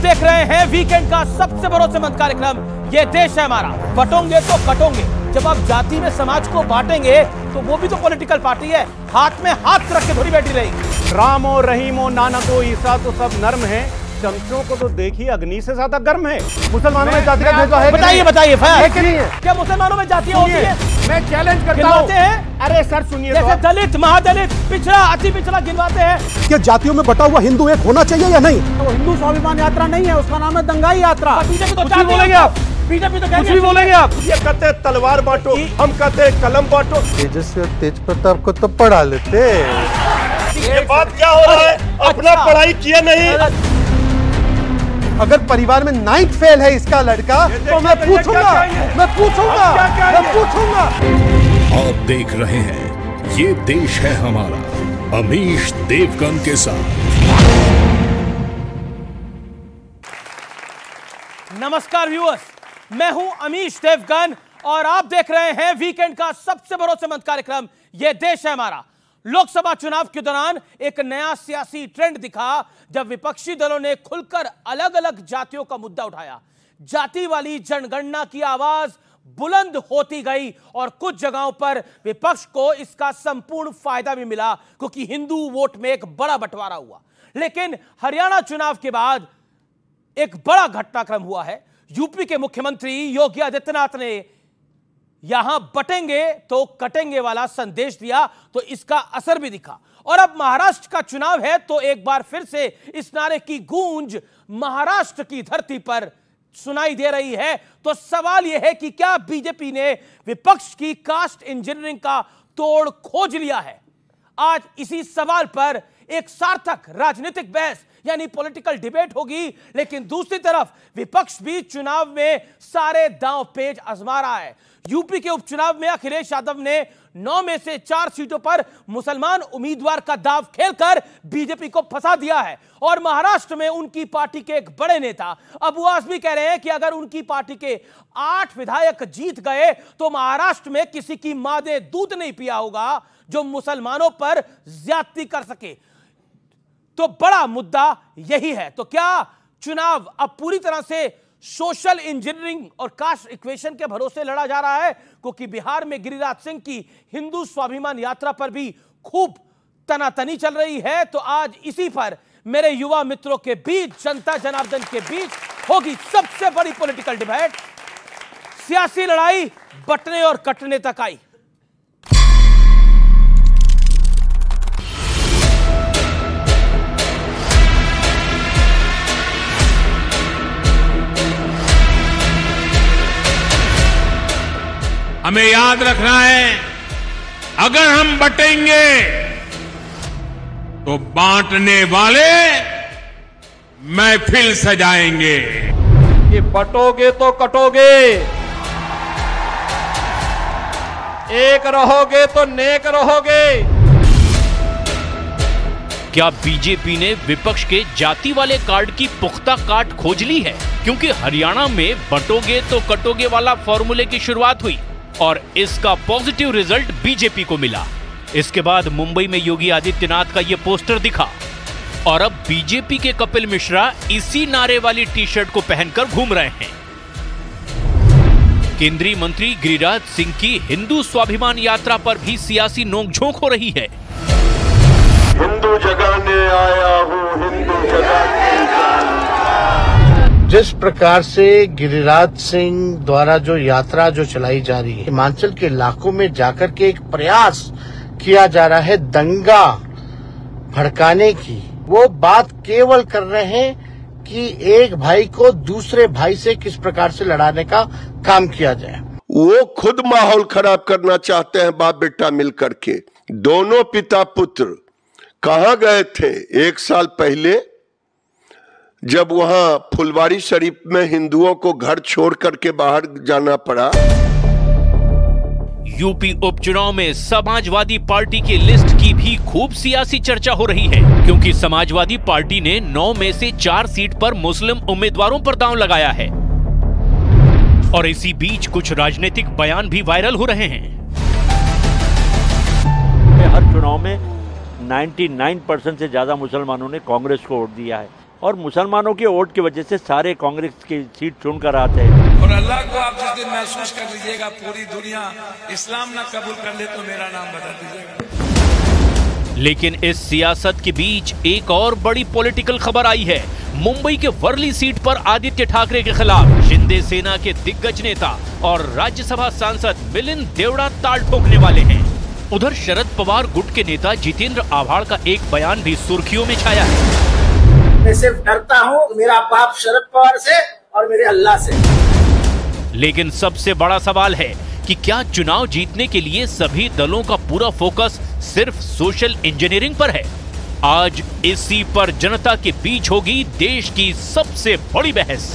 देख रहे हैं वीकेंड का सबसे भरोसेमंद कार्यक्रम ये देश है हमारा। बटोंगे तो कटोंगे। जब आप जाति में समाज को बांटेंगे तो वो भी तो पॉलिटिकल पार्टी है, हाथ में हाथ रख के थोड़ी बैठी रहेगी। रामो रहीमो नानको ईसा तो सब नर्म है, चमचों को तो देखिए अग्नि से ज्यादा गर्म है। मुसलमानों में जाति का भेदभाव है? बताइए बताइए क्या मुसलमानों में जातियां होती है? मैं चैलेंज करता हूं। अरे सर सुनिए, जैसे दलित, महादलित, पिछड़ा, अति पिछड़ा गिनवाते हैं। क्या जातियों में बटा हुआ हिंदू एक होना चाहिए या नहीं? तो हिंदू स्वाभिमान यात्रा नहीं है, उसका नाम है दंगाई यात्रा। बीजेपी तो कुछ भी बोलेंगे आप, बीजेपी तो कुछ भी बोलेंगे आप। ये कहते हैं तलवार बांटो, हम कहते हैं कलम बांटो। तेजस्वी और तेज प्रताप को तो पढ़ा लेते। ये बात क्या हो रहा है? अपना पढ़ाई किया नहीं। अगर परिवार में 9th फेल है इसका लड़का तो मैं पूछूंगा। आप देख रहे हैं ये देश है हमारा, अमीश देवगन के साथ। नमस्कार व्यूअर्स, मैं हूं अमीश देवगन और आप देख रहे हैं वीकेंड का सबसे भरोसेमंद कार्यक्रम ये देश है हमारा। लोकसभा चुनाव के दौरान एक नया सियासी ट्रेंड दिखा जब विपक्षी दलों ने खुलकर अलग अलग जातियों का मुद्दा उठाया। जाति वाली जनगणना की आवाज बुलंद होती गई और कुछ जगहों पर विपक्ष को इसका संपूर्ण फायदा भी मिला क्योंकि हिंदू वोट में एक बड़ा बंटवारा हुआ। लेकिन हरियाणा चुनाव के बाद एक बड़ा घटनाक्रम हुआ है। यूपी के मुख्यमंत्री योगी आदित्यनाथ ने यहां बटेंगे तो कटेंगे वाला संदेश दिया तो इसका असर भी दिखा। और अब महाराष्ट्र का चुनाव है तो एक बार फिर से इस नारे की गूंज महाराष्ट्र की धरती पर सुनाई दे रही है। तो सवाल यह है कि क्या बीजेपी ने विपक्ष की कास्ट इंजीनियरिंग का तोड़ खोज लिया है? आज इसी सवाल पर एक सार्थक राजनीतिक बहस यानी पॉलिटिकल डिबेट होगी, लेकिन दूसरी तरफ विपक्ष भी चुनाव में सारे दांव पेच आजमा रहा है। यूपी के उपचुनाव में अखिलेश यादव ने 9 में से 4 सीटों पर मुसलमान उम्मीदवार का दाव खेलकर बीजेपी को फंसा दिया है और महाराष्ट्र में उनकी पार्टी के एक बड़े नेता अबू आजमी कह रहे हैं कि अगर उनकी पार्टी के 8 विधायक जीत गए तो महाराष्ट्र में किसी की मां ने दूध नहीं पिया होगा जो मुसलमानों पर ज्यादती कर सके। तो बड़ा मुद्दा यही है। तो क्या चुनाव अब पूरी तरह से सोशल इंजीनियरिंग और कास्ट इक्वेशन के भरोसे लड़ा जा रहा है? क्योंकि बिहार में गिरिराज सिंह की हिंदू स्वाभिमान यात्रा पर भी खूब तनातनी चल रही है। तो आज इसी पर मेरे युवा मित्रों के बीच, जनता जनार्दन के बीच होगी सबसे बड़ी पॉलिटिकल डिबेट। सियासी लड़ाई बटने और कटने तक आई। हमें याद रखना है, अगर हम बटेंगे तो बांटने वाले महफिल सजाएंगे। ये बटोगे तो कटोगे, एक रहोगे तो नेक रहोगे। क्या बीजेपी ने विपक्ष के जाति वाले कार्ड की पुख्ता काट खोज ली है? क्योंकि हरियाणा में बटोगे तो कटोगे वाला फॉर्मूले की शुरुआत हुई और इसका पॉजिटिव रिजल्ट बीजेपी को मिला। इसके बाद मुंबई में योगी आदित्यनाथ का यह पोस्टर दिखा और अब बीजेपी के कपिल मिश्रा इसी नारे वाली टी शर्ट को पहनकर घूम रहे हैं। केंद्रीय मंत्री गिरिराज सिंह की हिंदू स्वाभिमान यात्रा पर भी सियासी नोकझोंक हो रही है। हिंदू जगाने आया हूँ, हिंदू जगाने। जिस प्रकार से गिरिराज सिंह द्वारा जो यात्रा जो चलाई जा रही है, हिमाचल के इलाकों में जाकर के एक प्रयास किया जा रहा है दंगा भड़काने की, वो बात केवल कर रहे हैं कि एक भाई को दूसरे भाई से किस प्रकार से लड़ाने का काम किया जाए। वो खुद माहौल खराब करना चाहते हैं बाप बेटा मिलकर के। दोनों पिता पुत्र कहाँ गए थे 1 साल पहले जब वहां फुलवारी शरीफ में हिंदुओं को घर छोड़ करके बाहर जाना पड़ा। यूपी उपचुनाव में समाजवादी पार्टी की लिस्ट की भी खूब सियासी चर्चा हो रही है क्योंकि समाजवादी पार्टी ने 9 में से 4 सीट पर मुस्लिम उम्मीदवारों पर दांव लगाया है और इसी बीच कुछ राजनीतिक बयान भी वायरल हो रहे हैं। हर चुनाव में 99% से ज्यादा मुसलमानों ने कांग्रेस को वोट दिया है और मुसलमानों के वोट की वजह से सारे कांग्रेस की सीट चुनकर आते हैं। और अल्लाह को आप जिस दिन महसूस कर लीजिएगा पूरी दुनिया इस्लाम ना कबूल कर ले तो मेरा नाम बता दीजिएगा। लेकिन इस सियासत के बीच एक और बड़ी पॉलिटिकल खबर आई है। मुंबई के वर्ली सीट पर आदित्य ठाकरे के खिलाफ शिंदे सेना के दिग्गज नेता और राज्यसभा सांसद मिलिंद देवड़ा ताल ठोकने वाले हैं। उधर शरद पवार गुट के नेता जितेंद्र आभाड़ का एक बयान भी सुर्खियों में छाया है। मैं सिर्फ डरता हूँ मेरा बाप शरद पवार से और मेरे अल्लाह से। लेकिन सबसे बड़ा सवाल है कि क्या चुनाव जीतने के लिए सभी दलों का पूरा फोकस सिर्फ सोशल इंजीनियरिंग पर है? आज इसी पर जनता के बीच होगी देश की सबसे बड़ी बहस।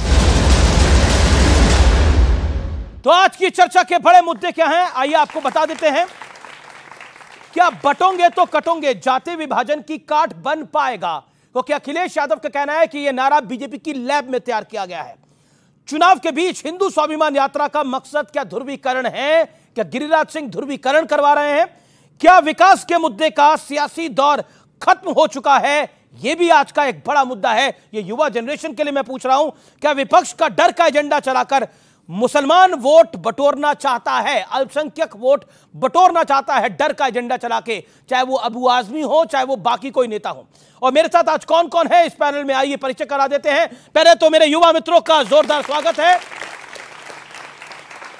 तो आज की चर्चा के बड़े मुद्दे क्या हैं, आइए आपको बता देते हैं। क्या बटोंगे तो कटोंगे जाति विभाजन की काट बन पाएगा? क्योंकि अखिलेश यादव का कहना है कि यह नारा बीजेपी की लैब में तैयार किया गया है। चुनाव के बीच हिंदू स्वाभिमान यात्रा का मकसद क्या ध्रुवीकरण है? क्या गिरिराज सिंह ध्रुवीकरण करवा रहे हैं? क्या विकास के मुद्दे का सियासी दौर खत्म हो चुका है? यह भी आज का एक बड़ा मुद्दा है। यह युवा जनरेशन के लिए मैं पूछ रहा हूं, क्या विपक्ष का डर का एजेंडा चलाकर मुसलमान वोट बटोरना चाहता है, अल्पसंख्यक वोट बटोरना चाहता है डर का एजेंडा चला के, चाहे वो अबू आजमी हो चाहे वो बाकी कोई नेता हो? और मेरे साथ आज कौन कौन है इस पैनल में, आइए परिचय करा देते हैं। पहले तो मेरे युवा मित्रों का जोरदार स्वागत है।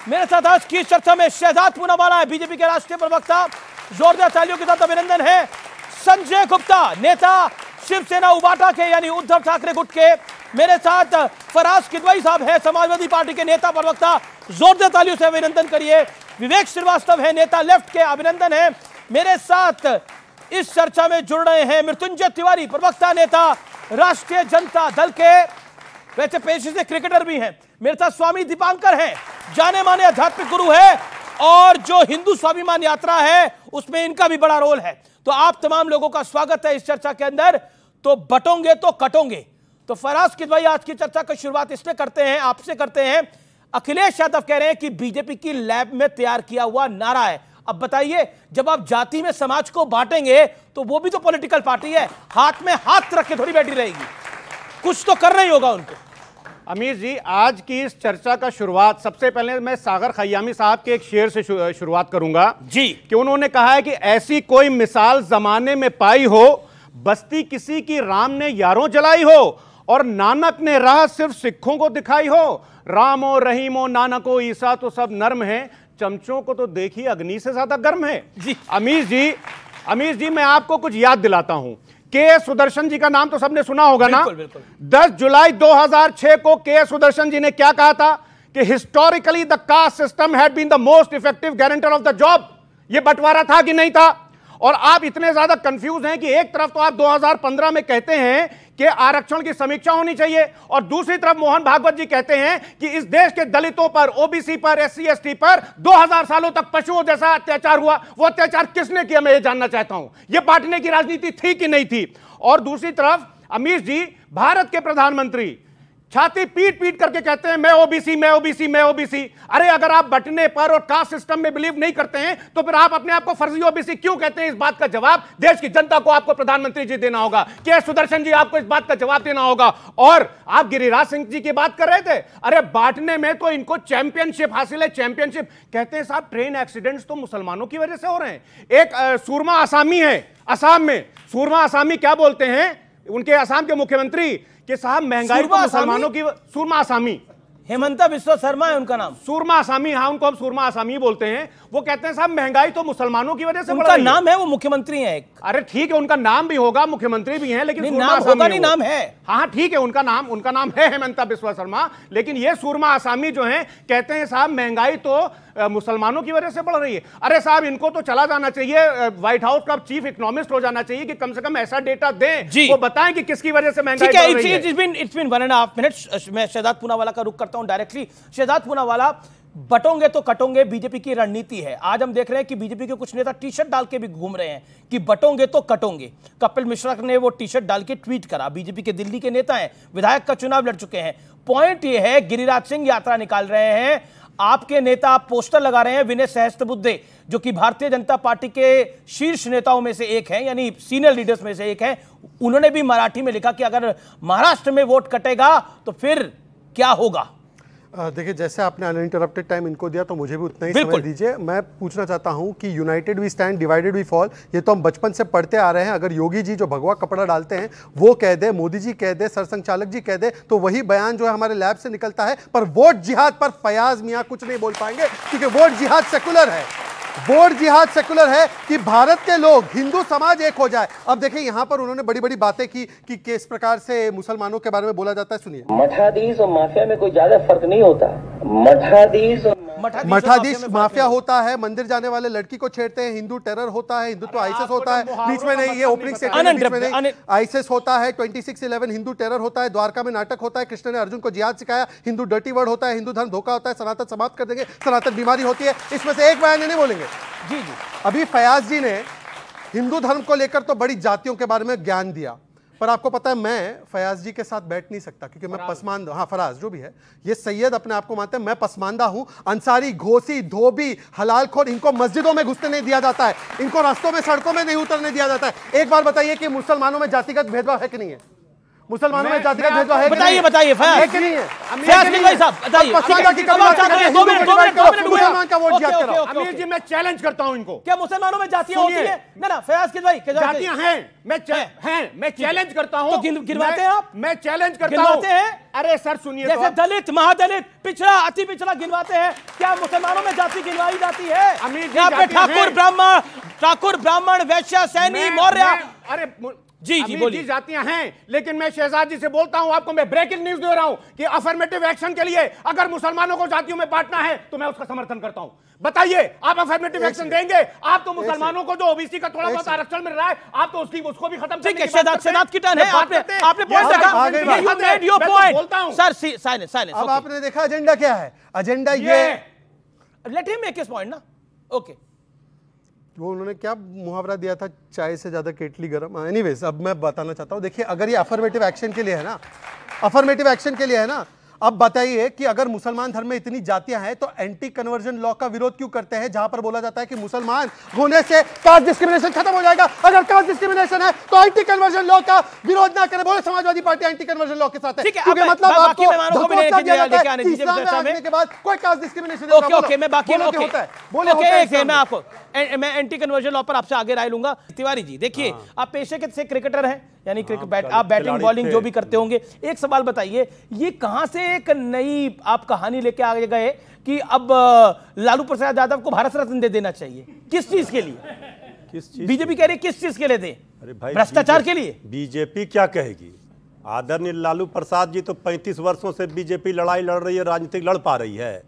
मेरे साथ आज की चर्चा में शहजाद पूनावाला है, बीजेपी के राष्ट्रीय प्रवक्ता, जोरदार तालियों के साथ अभिनंदन है। संजय गुप्ता, नेता शिवसेना उबाटा के यानी उद्धव ठाकरे गुट के। मेरे साथ फराज किदवई साहब है, समाजवादी पार्टी के नेता प्रवक्ता, जोरदार तालियों से अभिनंदन करिए। विवेक श्रीवास्तव है, नेता लेफ्ट के, अभिनंदन है। मेरे साथ इस चर्चा में जुड़ रहे हैं मृत्युंजय तिवारी, प्रवक्ता, नेता राष्ट्रीय जनता दल के, वैसे पेशे से क्रिकेटर भी हैं। मेरे साथ स्वामी दीपांकर हैं, जाने माने आध्यात्मिक गुरु है, और जो हिंदू स्वाभिमान यात्रा है उसमें इनका भी बड़ा रोल है। तो आप तमाम लोगों का स्वागत है इस चर्चा के अंदर। तो बटोंगे तो कटोंगे। तो फराज किदवई, आज की चर्चा की शुरुआत इससे करते हैं, आपसे करते हैं। अखिलेश यादव कह रहे हैं कि बीजेपी की लैब में तैयार किया हुआ नारा है। अब बताइए, जब आप जाति में समाज को बांटेंगे तो वो भी तो पॉलिटिकल पार्टी है, हाथ में हाथ रख के थोड़ी बैठी रहेगी, कुछ तो करना ही होगा उनको। अमीर जी, आज की इस चर्चा का शुरुआत सबसे पहले मैं सागर खयामी साहब के एक शेर से शुरुआत करूंगा जी, कि उन्होंने कहा है कि ऐसी कोई मिसाल जमाने में पाई हो, बस्ती किसी की राम ने यारों जलाई हो, और नानक ने राह सिर्फ सिखों को दिखाई हो। रामो रहीमो नानको ईसा तो सब नर्म हैं, चमचों को तो देखिए अग्नि से ज्यादा गर्म है। जी अमीर जी मैं आपको कुछ याद दिलाता हूं। के सुदर्शन जी का नाम तो सबने सुना होगा ना। बिल्कुल। 10 जुलाई 2006 को के सुदर्शन जी ने क्या कहा था कि historically the caste system had been the most effective guarantor of the job. ये बंटवारा था कि नहीं था? और आप इतने ज्यादा कंफ्यूज हैं कि एक तरफ तो आप 2015 में कहते हैं कि आरक्षण की समीक्षा होनी चाहिए, और दूसरी तरफ मोहन भागवत जी कहते हैं कि इस देश के दलितों पर, ओबीसी पर, एससी एसटी पर 2000 सालों तक पशुओं जैसा अत्याचार हुआ। वो अत्याचार किसने किया, मैं ये जानना चाहता हूं। ये बांटने की राजनीति थी कि नहीं थी? और दूसरी तरफ अमीर जी, भारत के प्रधानमंत्री छाती पीट पीट करके कहते हैं मैं ओबीसी मैं ओबीसी मैं ओबीसी। अरे अगर आप बंटने पर और कास्ट सिस्टम में बिलीव नहीं करते हैं तो फिर आप अपने आप को फर्जी ओबीसी क्यों कहते हैं? इस बात का जवाब देश की जनता को आपको प्रधानमंत्री जी देना होगा। के सुदर्शन जी, आपको इस बात का जवाब देना होगा। और आप गिरिराज सिंह जी की बात कर रहे थे, अरे बांटने में तो इनको चैंपियनशिप हासिल है, चैंपियनशिप। कहते हैं साहब ट्रेन एक्सीडेंट्स तो मुसलमानों की वजह से हो रहे हैं। एक सूरमा आसामी है असम में, सूरमा आसामी क्या बोलते हैं उनके असम के मुख्यमंत्री कि साहब महंगाई तो मुसलमानों की। सूरमा आसामी, हेमंता बिस्वा शर्मा है उनका नाम। सूरमा आसामी, हाँ उनको हम सूरमा आसामी बोलते हैं। वो कहते हैं साहब महंगाई तो मुसलमानों की वजह से उनका नाम है, वो मुख्यमंत्री हैं। अरे ठीक है, उनका नाम भी होगा, मुख्यमंत्री भी हैं, लेकिन नाम होगा नहीं, नाम है। हाँ ठीक है, उनका नाम है हेमंता बिस्वा शर्मा, लेकिन ये सूरमा आसामी जो हैं कहते हैं साहब महंगाई तो मुसलमानों की वजह से बढ़ रही है। अरे साहब इनको तो चला जाना चाहिए, व्हाइट हाउस का चीफ इकोनॉमिस्ट हो जाना चाहिए कि कम से कम ऐसा डेटा दें, वो बताएं कि किसकी वजह से महंगाई बढ़ रही है। It's been 1.5 minutes। मैं शहजाद पूनावाला का रुख करता हूं डायरेक्टली। शहजाद पूनावाला, बटोंगे तो कटोंगे बीजेपी की रणनीति है। आज हम देख रहे हैं कि बीजेपी के कुछ नेता टी शर्ट डाल के भी घूम रहे हैं कि बटोंगे तो कटोंगे। कपिल मिश्रा ने वो टी शर्ट डाल के ट्वीट करा। बीजेपी के दिल्ली के नेता हैं, विधायक का चुनाव लड़ चुके हैं। पॉइंट ये है, गिरिराज सिंह यात्रा निकाल रहे हैं, आपके नेता पोस्टर लगा रहे हैं, विनय सहस्त्रबुद्धे, जो कि भारतीय जनता पार्टी के शीर्ष नेताओं में से एक हैं, यानी सीनियर लीडर्स में से एक हैं, उन्होंने भी मराठी में लिखा कि अगर महाराष्ट्र में वोट कटेगा तो फिर क्या होगा। देखिए, जैसे आपने अनइंटरप्टेड टाइम इनको दिया तो मुझे भी उतना ही समय दीजिए। मैं पूछना चाहता हूं कि united we stand, divided we fall, ये तो हम बचपन से पढ़ते आ रहे हैं। अगर योगी जी जो भगवा कपड़ा डालते हैं वो कह दे, मोदी जी कह दे, सरसंघचालक जी कह दे, तो वही बयान जो है हमारे लैब से निकलता है। पर वोट जिहाद पर फयाज मियां कुछ नहीं बोल पाएंगे, क्योंकि वोट जिहाद सेकुलर है। वोट जिहाद सेकुलर है कि भारत के लोग, हिंदू समाज एक हो जाए। अब देखिए, यहां पर उन्होंने बड़ी बड़ी बातें की कि किस प्रकार से मुसलमानों के बारे में बोला जाता है। सुनिए, मठाधीश और माफिया में कोई ज्यादा फर्क नहीं होता। मठाधीश माफिया होता है, मंदिर जाने वाले लड़की को छेड़ते हैं, हिंदू टेरर होता है, हिंदुत्व आईएसएस होता है, बीच में नहीं, ये ओपनिंग स्टेटमेंट, आईएसएस होता है, 26/11 हिंदू टेरर होता है, द्वारका में नाटक होता है, कृष्ण ने अर्जुन को जिहाद सिखाया, हिंदू डर्टी वर्ड होता है, हिंदू धर्म धोखा होता है, सनातन समाप्त कर देंगे, सनातन बीमारी होती है। इसमें से एक बयान नहीं बोलेंगे। जी जी, अभी फयाज जी ने हिंदू धर्म को लेकर तो बड़ी जातियों के बारे में ज्ञान दिया, पर आपको पता है मैं फयाज जी के साथ बैठ नहीं सकता, क्योंकि मैं पसमानदा, हाँ फराज जो भी है, ये सैयद अपने आप को मानते हैं, मैं पसमानदा हूं। अंसारी, घोसी, धोबी, हलालखोर, इनको मस्जिदों में घुसने नहीं दिया जाता है, इनको रास्तों में, सड़कों में नहीं उतरने दिया जाता है। एक बार बताइए कि मुसलमानों में जातिगत भेदभाव है कि नहीं है? मुसलमानों में जातिगत भेदभाव है? बताइए बताइए है कि नहीं है? भाई साहब बताइए। मुसलमान का वोट जिहाद कराओ। अमीर जी, मैं चैलेंज करता हूं इनको। क्या मुसलमानों में जातियां होती है? ना फयाज के भाई, जातियां हैं, मैं चैलेंज करता हूं। तो गिनवाते हैं आप? मैं चैलेंज करता हूं। अरे सर सुनिए, जैसे दलित, महादलित, पिछड़ा, अति पिछड़ा गिनवाते हैं, क्या मुसलमानों में जाति गिनवाई जाती है? यहाँ पे ठाकुर, ब्राह्मण, वैश्य, सैनी, मौर्य, अरे जी जी बोलिए। जातियां हैं, लेकिन मैं शहजाद जी से बोलता हूं, आपको मैं ब्रेकिंग न्यूज दे रहा हूं कि अफर्मेटिव एक्शन के लिए अगर मुसलमानों को जातियों में बांटना है तो मैं उसका समर्थन करता हूं। बताइए, आप अफर्मेटिव एक्शन देंगे? आप तो मुसलमानों को जो ओबीसी का थोड़ा बहुत आरक्षण मिल रहा है, आप तो उसको भी खत्म करने की बात करते हैं। शहजाद की टर्न है, आपने पॉइंट देखा, बोलता हूं सर। साइलेंस। अब आपने देखा एजेंडा क्या है? एजेंडा ये, let him make his point ना। ओके, वो उन्होंने क्या मुहावरा दिया था, चाय से ज्यादा केटली गरम। एनीवेज, अब मैं बताना चाहता हूं, देखिए, अगर ये अफर्मेटिव एक्शन के लिए है ना, अफर्मेटिव एक्शन के लिए है ना, अब बताइए कि अगर मुसलमान धर्म में इतनी जातियां हैं तो एंटी कन्वर्जन लॉ का विरोध क्यों करते हैं, जहां पर बोला जाता है कि मुसलमान होने से कास्ट डिस्क्रिमिनेशन खत्म हो जाएगा। अगर कास्ट डिस्क्रिमिनेशन है तो एंटी कन्वर्जन लॉ का विरोध ना करें। बोले Samajwadi party anti conversion law के साथ है, क्योंकि मतलब आपको इस्लाम में आने के बाद कोई कास्ट डिस्क्रिमिनेशन। ओके, मैं बाकी होता है, बोले मैं आपको, मैं एंटी कन्वर्जन लॉ पर आपसे आगे राय लूंगा। तिवारी जी, देखिए, आप पेशे से क्रिकेटर हैं, यानी आप बैटिंग बॉलिंग जो भी करते होंगे। एक सवाल बताइए, ये कहां से एक नई आप कहानी लेके आगे गए कि अब लालू प्रसाद यादव को भारत रत्न दे देना चाहिए? किस चीज के लिए? किस चीज? बीजेपी कह रही है किस चीज के लिए दे? अरे भाई, भ्रष्टाचार के लिए? बीजेपी क्या कहेगी? आदरणीय लालू प्रसाद जी तो 35 वर्षों से बीजेपी लड़ाई लड़ रही है, राजनीतिक लड़ पा रही है।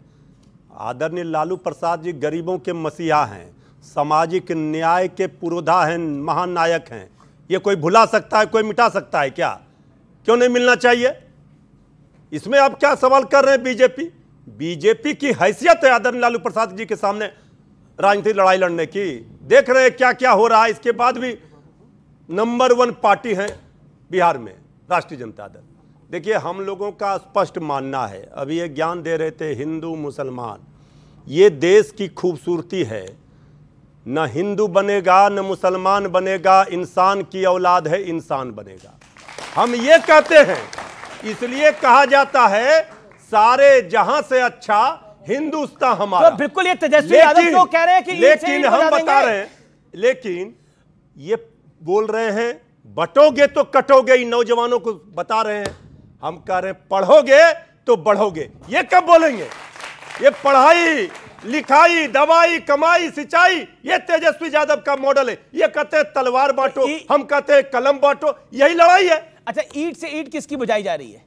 आदरणीय लालू प्रसाद जी गरीबों के मसीहा हैं, सामाजिक न्याय के पुरोधा हैं, महान नायक हैं। ये कोई भुला सकता है, कोई मिटा सकता है क्या? क्यों नहीं मिलना चाहिए? इसमें आप क्या सवाल कर रहे हैं? बीजेपी की हैसियत है आदरणीय लालू प्रसाद जी के सामने राजनीतिक लड़ाई लड़ने की। देख रहे हैं क्या क्या हो रहा है। इसके बाद भी नंबर 1 पार्टी है बिहार में, राष्ट्रीय जनता दल। देखिए, हम लोगों का स्पष्ट मानना है, अभी ये ज्ञान दे रहे थे हिंदू मुसलमान, ये देश की खूबसूरती है। न हिंदू बनेगा न मुसलमान बनेगा, इंसान की औलाद है, इंसान बनेगा। हम ये कहते हैं, इसलिए कहा जाता है सारे जहां से अच्छा हिंदुस्तान हमारा। तो बिल्कुल ये तेजस्वी यादव तो कह रहे हैं कि लेकिन हम बता रहे हैं, लेकिन ये बोल रहे हैं बटोगे तो कटोगे, इन नौजवानों को बता रहे हैं। हम कह रहे हैं पढ़ोगे तो बढ़ोगे। ये कब बोलेंगे? ये पढ़ाई लिखाई, दवाई, कमाई, सिंचाई, ये तेजस्वी यादव का मॉडल है। ये कहते हैं तलवार बांटो, हम कहते हैं कलम बांटो। यही लड़ाई है। अच्छा, ईंट से ईंट किसकी बजाई जा रही है?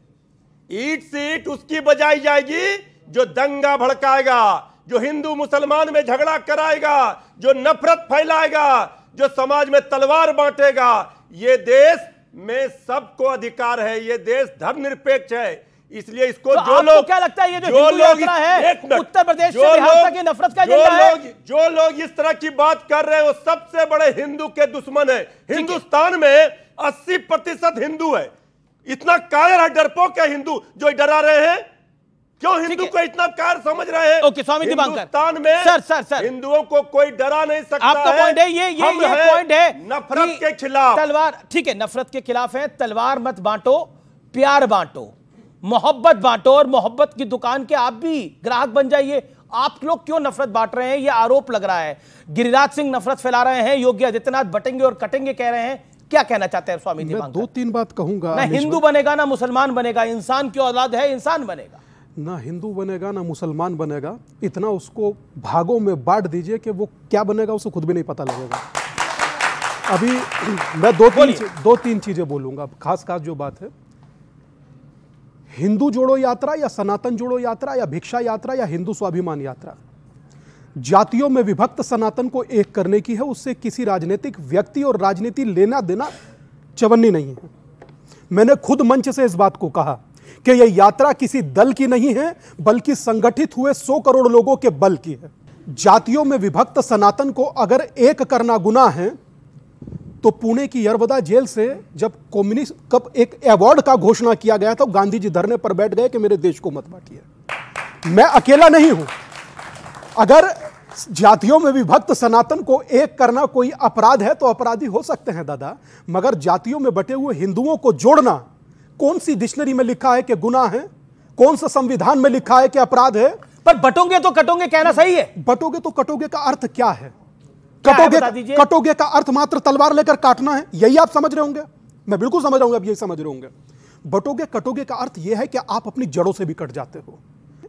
ईंट से ईंट उसकी बजाई जाएगी जो दंगा भड़काएगा, जो हिंदू मुसलमान में झगड़ा कराएगा, जो नफरत फैलाएगा, जो समाज में तलवार बांटेगा। ये देश में सबको अधिकार है, ये देश धर्मनिरपेक्ष है, इसलिए इसको तो जो लोग, क्या लगता है ये जो लोग उत्तर प्रदेश से बिहार तक की नफरत का एजेंडा है? जो लोग इस तरह की बात कर रहे हैं वो सबसे बड़े हिंदू के दुश्मन है। हिंदुस्तान में 80% हिंदू है। इतना कायर है, डरपोक है हिंदू जो डरा रहे हैं। क्यों हिंदू को इतना कार समझ रहे हैं? ओके स्वामी दीपांकर, हिंदुस्तान में सर हिंदुओं को कोई डरा नहीं सकता। आपका पॉइंट है ये पॉइंट है नफरत के खिलाफ। तलवार ठीक है, नफरत के खिलाफ है, तलवार मत बांटो, प्यार बांटो, मोहब्बत बांटो, और मोहब्बत की दुकान के आप भी ग्राहक बन जाइए। आप लोग क्यों नफरत बांट रहे हैं? ये आरोप लग रहा है। गिरिराज सिंह नफरत फैला रहे हैं, योगी आदित्यनाथ बटेंगे और कटेंगे कह रहे हैं। क्या कहना चाहते हैं स्वामी दीपांकर? मैं 2-3 बात कहूंगा। ना हिंदू बनेगा ना मुसलमान बनेगा, इंसान की औलाद है, इंसान बनेगा। ना हिंदू बनेगा ना मुसलमान बनेगा, इतना उसको भागों में बांट दीजिए कि वो क्या बनेगा उसे खुद भी नहीं पता लगेगा। अभी मैं 2-3 चीजें बोलूंगा। खास जो बात है, हिंदू जोड़ो यात्रा या सनातन जोड़ो यात्रा या भिक्षा यात्रा या हिंदू स्वाभिमान यात्रा, जातियों में विभक्त सनातन को एक करने की है। उससे किसी राजनीतिक व्यक्ति और राजनीति लेना देना चवन्नी नहीं है। मैंने खुद मंच से इस बात को कहा कि यह यात्रा किसी दल की नहीं है, बल्कि संगठित हुए 100 करोड़ लोगों के बल की है। जातियों में विभक्त सनातन को अगर एक करना गुनाह है, तो पुणे की यरवदा जेल से जब कम्युनिस्ट कब एक अवार्ड का घोषणा किया गया तो गांधी जी धरने पर बैठ गए कि मेरे देश को मत बांटिए। मैं अकेला नहीं हूं। अगर जातियों में विभक्त सनातन को एक करना कोई अपराध है तो अपराधी हो सकते हैं दादा, मगर जातियों में बटे हुए हिंदुओं को जोड़ना कौन सी डिक्शनरी में लिखा है कि गुनाह है? कौन सा संविधान में लिखा है कि अपराध है? पर बटोगे तो कटोगे कहना सही है। बटोगे तो कटोगे का अर्थ क्या है? कटोगे का अर्थ मात्र तलवार लेकर काटना है, यही आप समझ रहे होंगे। मैं बिल्कुल समझ रहा हूं, आप यही समझ रहे होंगे। बटोगे कटोगे का अर्थ यह है कि आप अपनी जड़ों से भी कट जाते हो।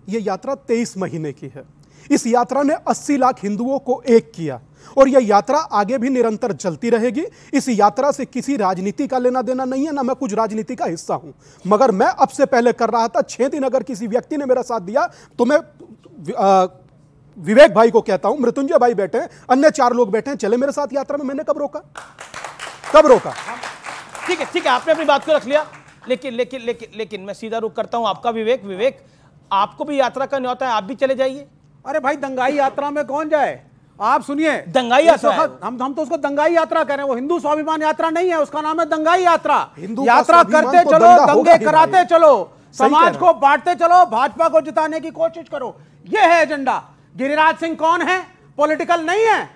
यह यात्रा 23 महीने की है। इस यात्रा ने 80 लाख हिंदुओं को एक किया और यह यात्रा आगे भी निरंतर चलती रहेगी। इस यात्रा से किसी राजनीति का लेना देना नहीं है, ना मैं कुछ राजनीति का हिस्सा हूं। मगर मैं अब से पहले कर रहा था 6 दिन अगर किसी व्यक्ति ने मेरा साथ दिया तो मैं विवेक भाई को कहता हूं, मृत्युंजय भाई बैठे हैं, अन्य 4 लोग बैठे हैं, चले मेरे साथ यात्रा में। मैंने कब रोका? ठीक है, आपने अपनी बात को रख लिया। लेकिन मैं सीधा रुख करता हूं आपका। विवेक, आपको भी यात्रा का न्योता है, आप भी चले जाइए। अरे भाई, दंगाई यात्रा में कौन जाए? आप सुनिए, दंगाई यात्रा हम तो उसको दंगाई यात्रा कह रहे हैं। वो हिंदू स्वाभिमान यात्रा नहीं है, उसका नाम है दंगाई यात्रा। यात्रा करते चलो, दंगे कराते चलो, समाज को बांटते चलो, भाजपा को जिताने की कोशिश करो, यह है एजेंडा। गिरिराज सिंह कौन है? पॉलिटिकल नहीं है,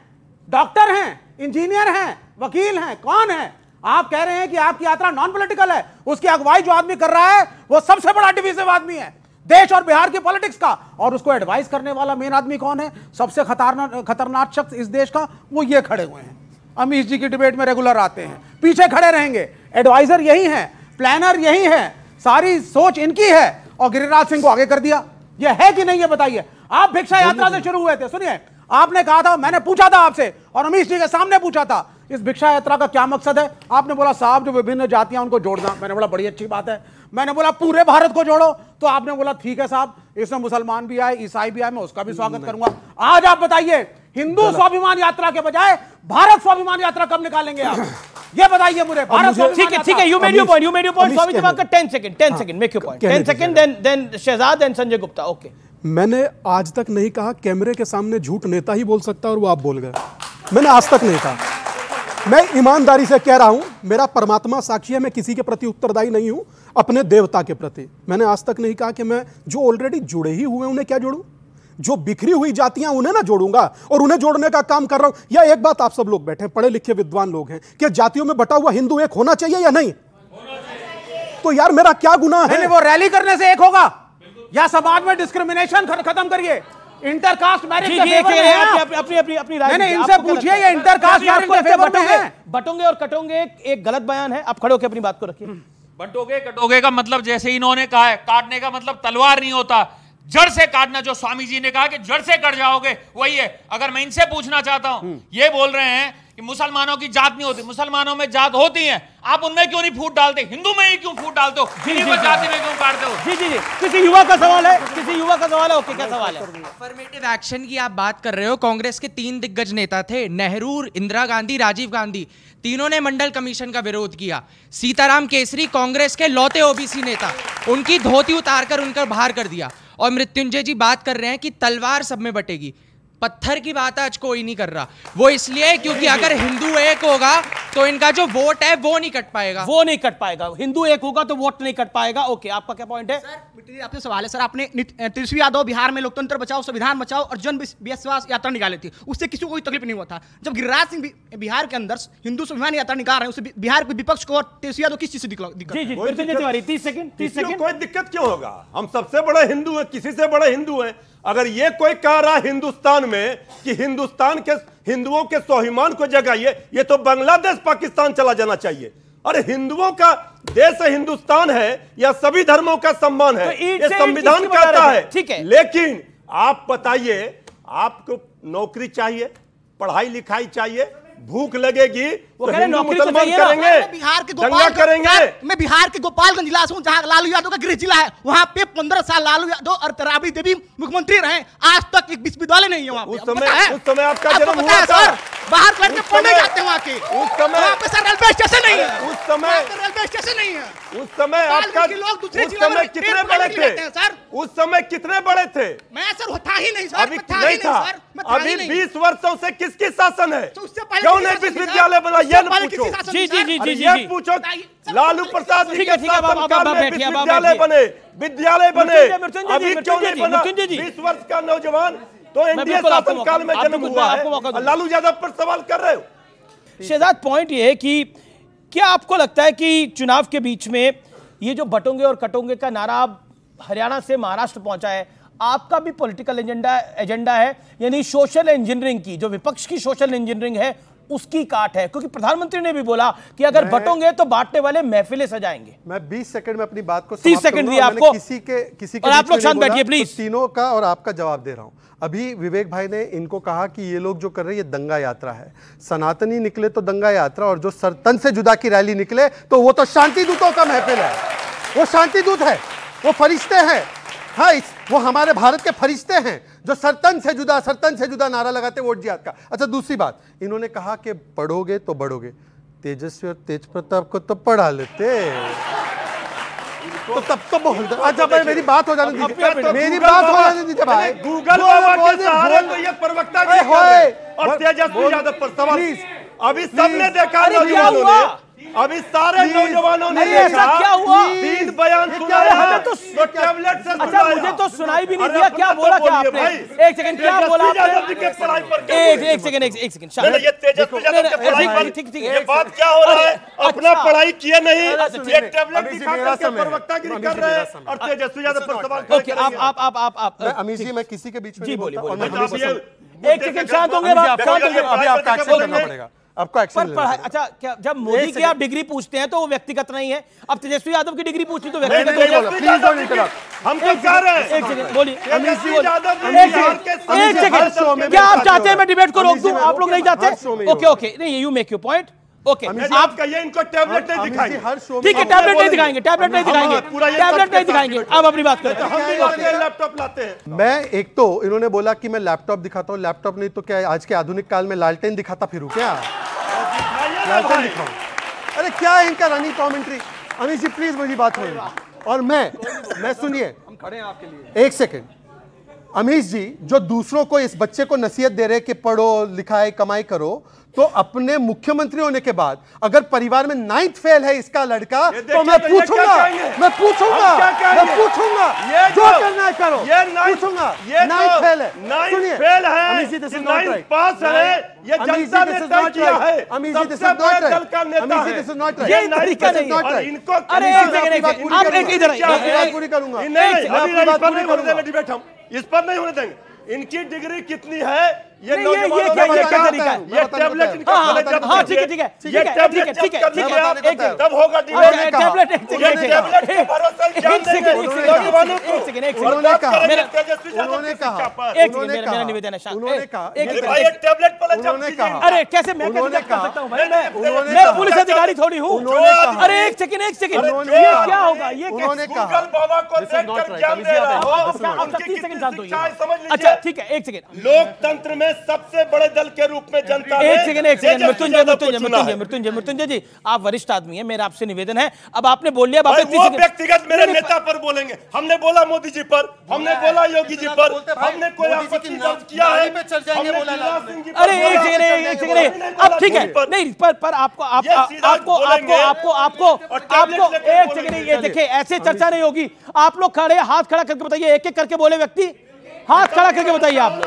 डॉक्टर हैं, इंजीनियर हैं, वकील हैं। कौन है? आप कह रहे हैं कि आपकी यात्रा नॉन पॉलिटिकल है। उसकी अगुवाई जो आदमी कर रहा है वो सबसे बड़ा डिविजिव आदमी है देश और बिहार की पॉलिटिक्स का। और उसको एडवाइस करने वाला मेन आदमी कौन है? सबसे खतरनाक शख्स इस देश का, वो ये खड़े हुए हैं। अमीश जी की डिबेट में रेगुलर आते हैं, पीछे खड़े रहेंगे। एडवाइजर यही है, प्लानर यही है, सारी सोच इनकी है। और गिरिराज सिंह को आगे कर दिया। ये है कि नहीं, ये बताइए। आप भिक्षा यात्रा से शुरू हुए थे, सुनिए, आपने कहा था, मैंने पूछा था आपसे और अमीश जी के सामने पूछा था, इस भिक्षा यात्रा का क्या मकसद है? आपने बोला साहब जो विभिन्न जातियां उनको जोड़ना। मैंने बोला बड़ी अच्छी बात है। मैंने बोला पूरे भारत को जोड़ो, तो आपने बोला ठीक है साहब, इसमें मुसलमान भी आए, ईसाई भी आए, मैं उसका भी स्वागत करूंगा। आज आप बताइए, हिंदू स्वाभिमान यात्रा के बजाय भारत स्वाभिमान यात्रा कब निकालेंगे आप? ये बताइए मुझे। ठीक है, you made your point Swami Dipankar. 10 second, make your point। 10 second, then Shehzad and Sanjay Gupta. Okay. मैंने आज तक नहीं कहा कैमरे के सामने झूठ नेता ही बोल सकता है और वो आप बोल गए। मैंने आज तक नहीं कहा। मैं ईमानदारी से कह रहा हूं, मेरा परमात्मा साक्षी है, मैं किसी के प्रति उत्तरदायी नहीं हूं, अपने देवता के प्रति। मैंने आज तक नहीं कहा कि मैं जो ऑलरेडी जुड़े ही हुए उन्हें क्या जोड़ूं, जो बिखरी हुई जातियां उन्हें ना जोड़ूंगा, और उन्हें जोड़ने का काम कर रहा हूं। या एक बात, आप सब लोग बैठे पढ़े लिखे विद्वान लोग हैं, कि जातियों में बटा हुआ हिंदू एक होना चाहिए या नहीं? तो यार मेरा क्या गुनाह है? वो रैली करने से एक होगा, या समाज में डिस्क्रिमिनेशन खत्म करिए, इंटरकास्ट मैरिज अपनी राय इनसे पूछिए, ये इंटरकास्ट मैरिज के फेवर में है। बटोगे और कटोगे एक गलत बयान है। आप खड़े होकर अपनी बात को रखिए। बटोगे कटोगे का मतलब जैसे इन्होंने कहा है, काटने का मतलब तलवार नहीं होता, जड़ से काटना। जो स्वामी जी ने कहा कि जड़ से कट जाओगे, वही है। अगर मैं इनसे पूछना चाहता हूं, ये बोल रहे हैं कि मुसलमानों की जात नहीं होती, मुसलमानों में जात होती है, आप उनमें क्यों नहीं फूट डालते? हिंदू में ही क्यों फूट डालते हो? जाति में क्यों काटते हो? जी, किसी युवा का सवाल है, ओके, क्या सवाल है? अफर्मेटिव एक्शन की आप बात कर रहे हो। कांग्रेस के 3 दिग्गज नेता थे, नेहरू, इंदिरा गांधी, राजीव गांधी, तीनों ने मंडल कमीशन का विरोध किया। सीताराम केसरी कांग्रेस के लौते ओबीसी नेता, उनकी धोती उतारकर उनका बाहर कर दिया। और मृत्युंजय जी बात कर रहे हैं कि तलवार सब में बटेगी। पत्थर की बात आज कोई नहीं कर रहा। वो इसलिए क्योंकि अगर हिंदू एक होगा तो इनका जो वोट है वो नहीं कट पाएगा। वो नहीं कट पाएगा। हिंदू एक होगा तो वोट नहीं कट पाएगा। ओके, आपका क्या पॉइंट है? सर आपसे सवाल है सर, आपने तेजस्वी यादव बिहार में लोकतंत्र बचाओ, संविधान बचाओ और जन विश्वास यात्रा निकाली थी, उससे किसी को कोई तकलीफ नहीं हुआ था। जब गिरिराज सिंह बिहार के अंदर हिंदू स्वाभिमान यात्रा निकाल रहे हैं, उससे बिहार के विपक्ष को और तेजस्वी यादव किस चीज से दिक्कत? 30 सेकंड। कोई दिक्कत क्यों होगा? हम सबसे बड़े हिंदू हैं, किसी से बड़े हिंदू हैं। अगर ये कोई कह रहा है हिंदुस्तान में कि हिंदुस्तान के हिंदुओं के स्वाभिमान को जगाइए, ये तो बांग्लादेश पाकिस्तान चला जाना चाहिए। अरे हिंदुओं का देश हिंदुस्तान है या सभी धर्मों का सम्मान है, ये संविधान कहता है। ठीक है, लेकिन आप बताइए, आपको नौकरी चाहिए, पढ़ाई लिखाई चाहिए, भूख लगेगी तो हिंदू मुसलमान करेंगे, बिहार के दंगा करेंगे। मैं बिहार के गोपालगंज जिला से हूं, जहां लालू यादव का गृह जिला है। वहां पे 15 साल लालू यादव और राबड़ी देवी मुख्यमंत्री रहे, आज तक एक विश्वविद्यालय नहीं है वहां पे। उस समय आपका जन्म हुआ था। बाहर के लड़के पढ़ने जाते हैं वहां के। उस समय वहां पे सर रेलवे स्टेशन नहीं है। उस समय रेलवे स्टेशन नहीं है। उस समय आपका लोग दूसरे उस समय कितने बड़े थे सर? उस समय कितने बड़े थे? मैं सर था ही नहीं सर। अभी नहीं था। अभी 20 वर्षों से किसकी शासन है? क्यों नहीं विश्वविद्यालय बना? ये पूछो। जी पूछो। लालू प्रसाद जी के शासनकाल में विश्वविद्यालय बने, विद्यालय बने, अभी क्यों नहीं बना? 20 वर्ष का नौजवान तो एनडीए शासनकाल में जन्म हुआ है, लालू यादव पर सवाल कर रहे हो? शहजाद, पॉइंट ये है कि क्या आपको लगता है कि चुनाव के बीच में ये जो बटोंगे और कटोंगे का नारा हरियाणा से महाराष्ट्र पहुंचा है, आपका भी पॉलिटिकल एजेंडा है? यानी सोशल इंजीनियरिंग की, जो विपक्ष की सोशल इंजीनियरिंग है, उसकी काट है? क्योंकि प्रधानमंत्री ने भी बोला कि अगर बटोंगे तो बांटने वाले महफिलें सजाएंगे। मैं 20 सेकंड में अपनी बात को 30 सेकंड दिया आपको। किसी के और आप लोग शांत बैठिए प्लीज। तीनों का और आपका जवाब दे रहा हूं। अभी विवेक भाई ने इनको कहा कि ये लोग जो कर रहे हैं ये दंगा यात्रा है। सनातनी निकले तो दंगा यात्रा, और जो सरतन से जुदा की रैली निकले तो वो तो शांति दूतों का महफिल है। वो शांति दूत है, वो फरिश्ते हैं। हाँ, वो हमारे भारत के फरिश्ते हैं जो सरतन से जुदा नारा लगाते वोट जिहाद का। अच्छा, दूसरी बात, इन्होंने कहा कि पढ़ोगे तो बढ़ोगे। तेजस्वी और तेज प्रताप को तो पढ़ा लेते तो तब तो बोल। अच्छा भाई, मेरी बात हो जाने दीजिए, मेरी बात हो जाने दीजिए भाई। गूगल बाबा के सहारे तो ये प्रवक्ता और तेजस्वी यादव पर सवाल। अभी सबने देखा, नौजवानों ने, अभी सारे नौजवानों ने ऐसा क्या हुआ? 3 बयान सुना है तो टैबलेट से। अच्छा, मुझे तो सुनाई भी नहीं दिया। क्या बोला क्या आपने? एक सेकंड, क्या बोला आपने? एक सेकंड। ये तेजस्वी यादव के पढ़ाई पर ठीक ये बात क्या हो रहा है? अपना पढ़ाई किए नहीं, ये टैबलेट दिखा करके प्रवक्तागिरी कर रहे हैं और तेजस्वी यादव पर सवाल। ओके, आप अमीश जी, मैं किसी के बीच में जी बोलिए। एक सेकंड, शांत होंगे आप? अभी आपका एक्शन करना पड़ेगा, आपको एक्शन। अच्छा, क्या जब मोदी की आप डिग्री पूछते हैं तो वो व्यक्तिगत नहीं है? अब तेजस्वी यादव की डिग्री पूछी तो व्यक्तिगत हो जाएगा। हम तो कह रहे हैं। एक सेकंड बोलिए। एक सेकंड, क्या आप चाहते हैं मैं डिबेट को रोक दूं? आप लोग नहीं चाहते? ओके, नहीं, you make your point. Okay, आप कहिए इनको टैबलेट नहीं दिखाएंगे। ठीक है, टैबलेट नहीं दिखाएंगे, टैबलेट नहीं दिखाएंगे। अब अपनी बात करें। लैपटॉप लाते हैं। मैं एक तो इन्होंने बोला कि मैं लैपटॉप दिखाता हूँ, लैपटॉप नहीं तो क्या आज के आधुनिक काल में लालटेन दिखाता फिरूं क्या? लालटेन दिखाऊं? अरे क्या है इनका running commentary? Amish ji please मेरी बात सुनिए। और मैं सुनिए, हम खड़े हैं आपके लिए। एक सेकंड, अमीश जी जो दूसरों को, इस बच्चे को नसीहत दे रहे कि पढ़ो लिखाई कमाई करो, तो अपने मुख्यमंत्री होने के बाद अगर परिवार में 9th फेल है इसका लड़का, तो मैं पूछूंगा जो करना है करो। पूछूंगा 9th फेल है, 9th फेल है, Amish ji this is not right. Pass है, ये जनता ने तय किया है। Amish ji this is not right. Amish ji this is not right. ये तरीका नहीं है। इनको अरे एक सेकंड, आप एक इधर बात पूरी करूंगा। इस पर नहीं होने देंगे। इनकी डिग्री कितनी है ये क्या तरीका है? ये टैबलेट इनका हाँ ठीक है ये टैबलेट तब होगा टैबलेट। मेरा निवेदन है, अरे कैसे मैं कर सकता हूँ? मैं पुलिस अधिकारी थोड़ी हूँ। अरे एक सेकंड, ये क्या होगा? ये बाबा को 30 सेकंड शांत होइए। अच्छा ठीक है, एक सेकंड। लोकतंत्र में में सबसे बड़े दल के रूप में जनता ने एक सेकंड मृत्युंजय जी, आप वरिष्ठ आदमी हैं, मेरा आपसे निवेदन है, अब आपने बोल लिया, वो व्यक्तिगत मेरे नेता पर बोलेंगे। हमने बोला मोदी जी पर, हमने बोला योगी जी पर, हमने कोई आपत्ति दर्ज किया है? अरे एक सेकंड, अब ठीक है, नहीं पर आपको एक सेकंड, ये देखिए ऐसे चर्चा नहीं होगी। आप लोग खड़े, हाथ खड़ा करके बताइए, एक एक करके बोले व्यक्ति, हाथ खड़ा करके बताइए आप लोग,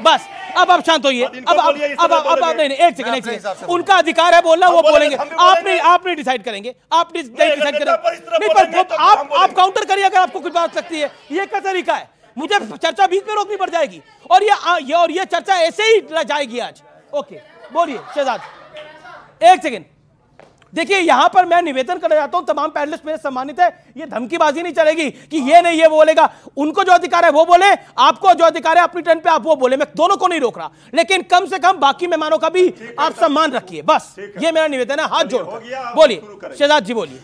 बस। अब आप शांत होइए, अब नहीं, एक सेकंड, उनका अधिकार है बोलना, वो बोलेंगे, आप नहीं डिसाइड करेंगे, आप डिसाइड करेंगे, नहीं पर आप काउंटर करिए अगर आपको कुछ बात लगती है। ये क्या तरीका है? मुझे चर्चा बीच में रोकनी पड़ जाएगी, और ये चर्चा ऐसे ही जाएगी आज। ओके, बोलिए शहजाद। एक सेकंड, देखिए यहां पर मैं निवेदन करना चाहता हूं, तमाम पैनलिस्ट मेरे सम्मानित है, ये धमकीबाजी नहीं चलेगी कि ये नहीं ये बोलेगा। उनको जो अधिकार है वो बोले, आपको जो अधिकार है अपनी टर्न पे आप वो बोले, मैं दोनों को नहीं रोक रहा, लेकिन कम से कम बाकी मेहमानों का भी आप सम्मान रखिए, बस ये मेरा निवेदन है, हाथ जोड़कर। बोलिए शहजाद जी, बोलिए।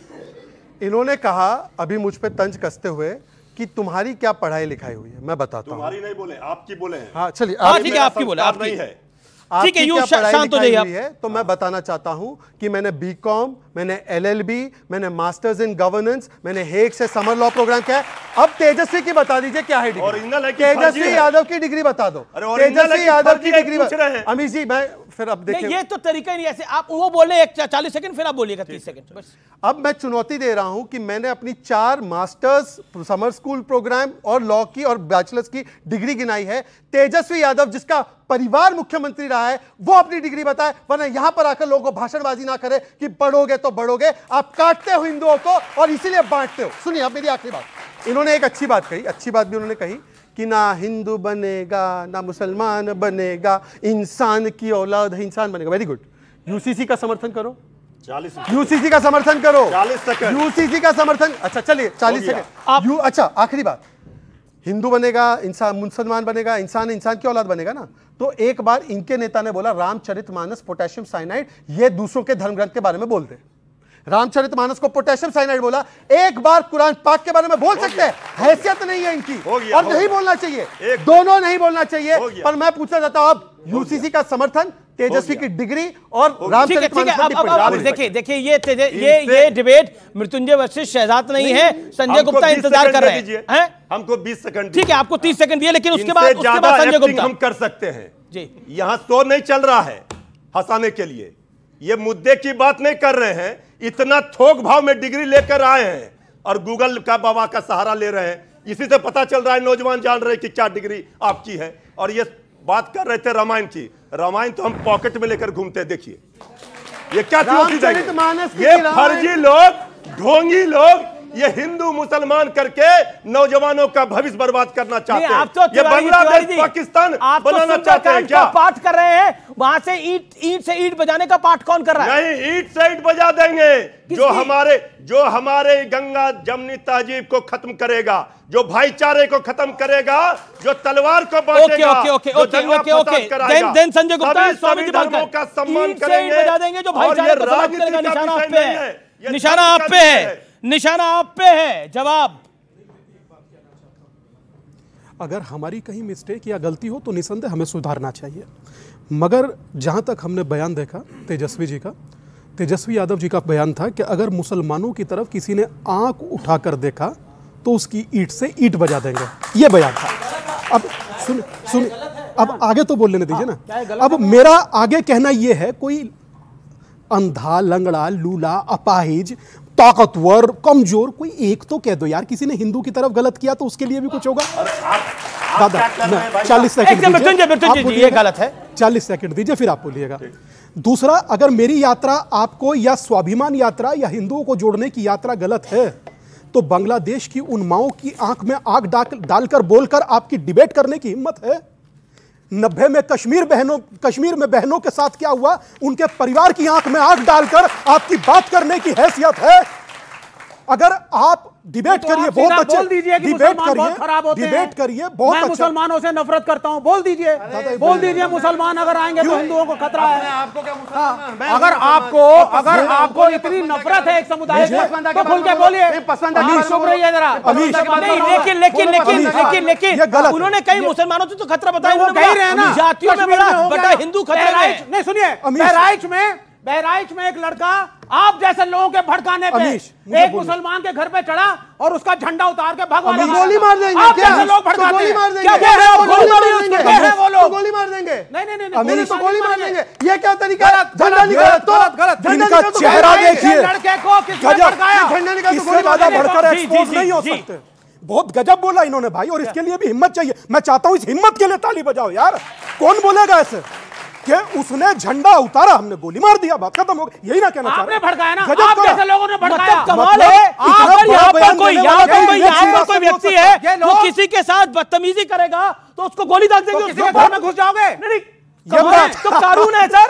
इन्होंने कहा अभी मुझ पे तंज कसते हुए कि तुम्हारी क्या पढ़ाई लिखाई हुई है, मैं बताता हूं। तुम्हारी नहीं बोले, आपकी बोले हैं। हाँ चलिए, ठीक है, आपकी बोले, आपकी है, ठीक है, यूं शांत हो जाइए है। तो मैं बताना चाहता हूं कि मैंने बीकॉम, मैंने एलएलबी, मैंने मास्टर्स इन गवर्नेंस, मैंने हेग से समर लॉ प्रोग्राम किया है। अब तेजस्वी की बता दीजिए क्या है डिग्री, तेजस्वी यादव की डिग्री बता दो, तेजस्वी यादव की डिग्री। अमित जी मैं फिर अब देखिए, ये तो तरीका ही नहीं, ऐसे आप वो बोले 40 सेकंड, फिर आप बोलिएगा 30 सेकंड बस। अब मैं चुनौती दे रहा हूं कि मैंने अपनी 4 मास्टर्स, समर स्कूल प्रोग्राम और लॉ की और बैचलर्स की डिग्री गिनाई है। तेजस्वी यादव जिसका परिवार मुख्यमंत्री रहा है वो अपनी डिग्री बताए, वरना यहां पर आकर लोगों को भाषणबाजी ना करे कि बढ़ोगे तो बढ़ोगे। आप काटते हो हिंदुओं को और इसीलिए बांटते हो। सुनिए अब मेरी आखिरी बात, इन्होंने एक अच्छी बात कही, अच्छी बात भी उन्होंने कही कि ना हिंदू बनेगा ना मुसलमान बनेगा, इंसान की औलाद है इंसान बनेगा। वेरी गुड, यूसीसी का समर्थन करो, 40 यूसीसी का समर्थन करो, 40 सेकंड यूसीसी का समर्थन। अच्छा चलिए 40 सेकंड। अच्छा आखिरी बात, हिंदू बनेगा इंसान, मुसलमान बनेगा इंसान, इंसान की औलाद बनेगा ना। तो एक बार इनके नेता ने बोला रामचरितमानस पोटेशियम साइनाइड, ये दूसरों के धर्म ग्रंथ के बारे में बोलते। रामचरितमानस को पोटेशियम साइनाइड बोला, एक बार कुरान पाक के बारे में बोल सकते हैं? हैसियत नहीं है इनकी, और नहीं बोलना चाहिए, दोनों नहीं बोलना चाहिए। पर मैं पूछना चाहता हूं अब यूसीसी का समर्थन, तेजस्वी की डिग्री और रामचरितमानस। देखिए ये डिबेट मृत्युंजय वर्सेस शहजाद नहीं है, संजय गुप्ता इंतजार कर रहे हैं। हमको 20 सेकंड, ठीक है, आपको 30 सेकंड दिए, लेकिन उसके बाद संजय गुप्ता हम कर सकते हैं जी। यहाँ शो नहीं चल रहा है हंसाने के लिए, ये मुद्दे की बात नहीं कर रहे हैं। इतना थोक भाव में डिग्री लेकर आए हैं और गूगल का बाबा का सहारा ले रहे हैं, इसी से पता चल रहा है, नौजवान जान रहे हैं कि क्या डिग्री आपकी है। और ये बात कर रहे थे रामायण की, रामायण तो हम पॉकेट में लेकर घूमते हैं। देखिए ये क्या चुनौती, ये फर्जी लोग, ढोंगी लोग, ये हिंदू मुसलमान करके नौजवानों का भविष्य बर्बाद करना चाहते हैं। आप तो ये बांग्लादेश पाकिस्तान बनाना चाहते हैं क्या? पाठ कर रहे हैं, वहां से ईंट से ईंट बजाने का पाठ कौन कर रहा है? नहीं, ईंट से ईंट बजा देंगे जो हमारे गंगा जमनी तहजीब को खत्म करेगा, जो भाईचारे को खत्म करेगा, जो तलवार को बांटेगा, संजय गुप्ता का सम्मान करेंगे, बजा देंगे जो भाईचारे को समाप्त करेगा। निशाना आप पे है, निशाना आप पे है, निशाना आप पे है। जवाब, अगर हमारी कहीं मिस्टेक या गलती हो तो निसंदेह हमें सुधारना चाहिए, मगर जहां तक हमने बयान देखा तेजस्वी जी का, तेजस्वी यादव जी का बयान था कि अगर मुसलमानों की तरफ किसी ने आंख उठाकर देखा तो उसकी ईंट से ईंट बजा देंगे, ये बयान था। अब सुन अब आगे तो बोल लेने दीजिए ना। अब मेरा आगे कहना यह है, कोई अंधा, लंगड़ा, लूला, अपाहिज, ताकतवर, कमजोर, कोई एक तो कह दो यार। किसी ने हिंदू की तरफ गलत किया तो उसके लिए भी कुछ होगा। दादा 40 सेकंड दीजिए, ये गलत है, 40 सेकंड दीजिए फिर आप बोलिएगा। दूसरा, अगर मेरी यात्रा आपको या स्वाभिमान यात्रा या हिंदुओं को जोड़ने की यात्रा गलत है तो बांग्लादेश की उन माओं की आंख में आग डालकर बोलकर आपकी डिबेट करने की हिम्मत है? 90 में कश्मीर में बहनों के साथ क्या हुआ, उनके परिवार की आंख में आग डालकर आपकी बात करने की हैसियत है? अगर आप डिबेट करिए, बहुत अच्छे, बोल दीजिए कि मुसलमान बहुत खराब होते हैं, डिबेट करिए, बहुत मैं अच्छा। मुसलमानों से नफरत करता हूं, बोल दीजिए, बोल दीजिए मुसलमान अगर आएंगे तो हिंदुओं को खतरा है। आपको क्या अगर आपको इतनी नफरत है एक समुदाय से तो खुल के बोलिए। चुप रहिए जरा। लेकिन उन्होंने कई मुसलमानों से तो खतरा बताया, वो कह रहे हैं ना, जातियों में बड़ा हिंदू खतरा है। नहीं सुनिए, बहराइच में एक लड़का आप जैसे लोगों के भड़काने पे एक मुसलमान के घर पे चढ़ा और उसका झंडा उतार के भगवान गोली मार देंगे। आप जैसे लोग भड़काते गोली मार देंगे। क्या कह रहे हो? गोली मार देंगे। नहीं अमीर तो गोली मार देंगे। ये क्या तरीका है? झंडा निकाल तो गलत। इनका चेहरा देखिए, लड़के को किसने भड़काया? झंडा निकाल तो इससे ज्यादा बढ़कर एक्सपोज नहीं हो सकते। बहुत गजब बोला इन्होंने भाई, और इसके लिए भी हिम्मत चाहिए। मैं चाहता हूं इस हिम्मत के लिए ताली बजाओ यार। कौन बोलेगा ऐसे कि उसने झंडा उतारा, हमने गोली मार दिया, बात खत्म हो गई? यही ना कहना चाह रहे? आपने भड़काया ना, आप जैसे लोगों ने भड़काया। कमाल है। अगर यहाँ पर कोई व्यक्ति है वो किसी के साथ बदतमीजी करेगा तो उसको गोली दाग देंगे, किसी के घर में घुस जाओगे? ये बात तो कानून है सर।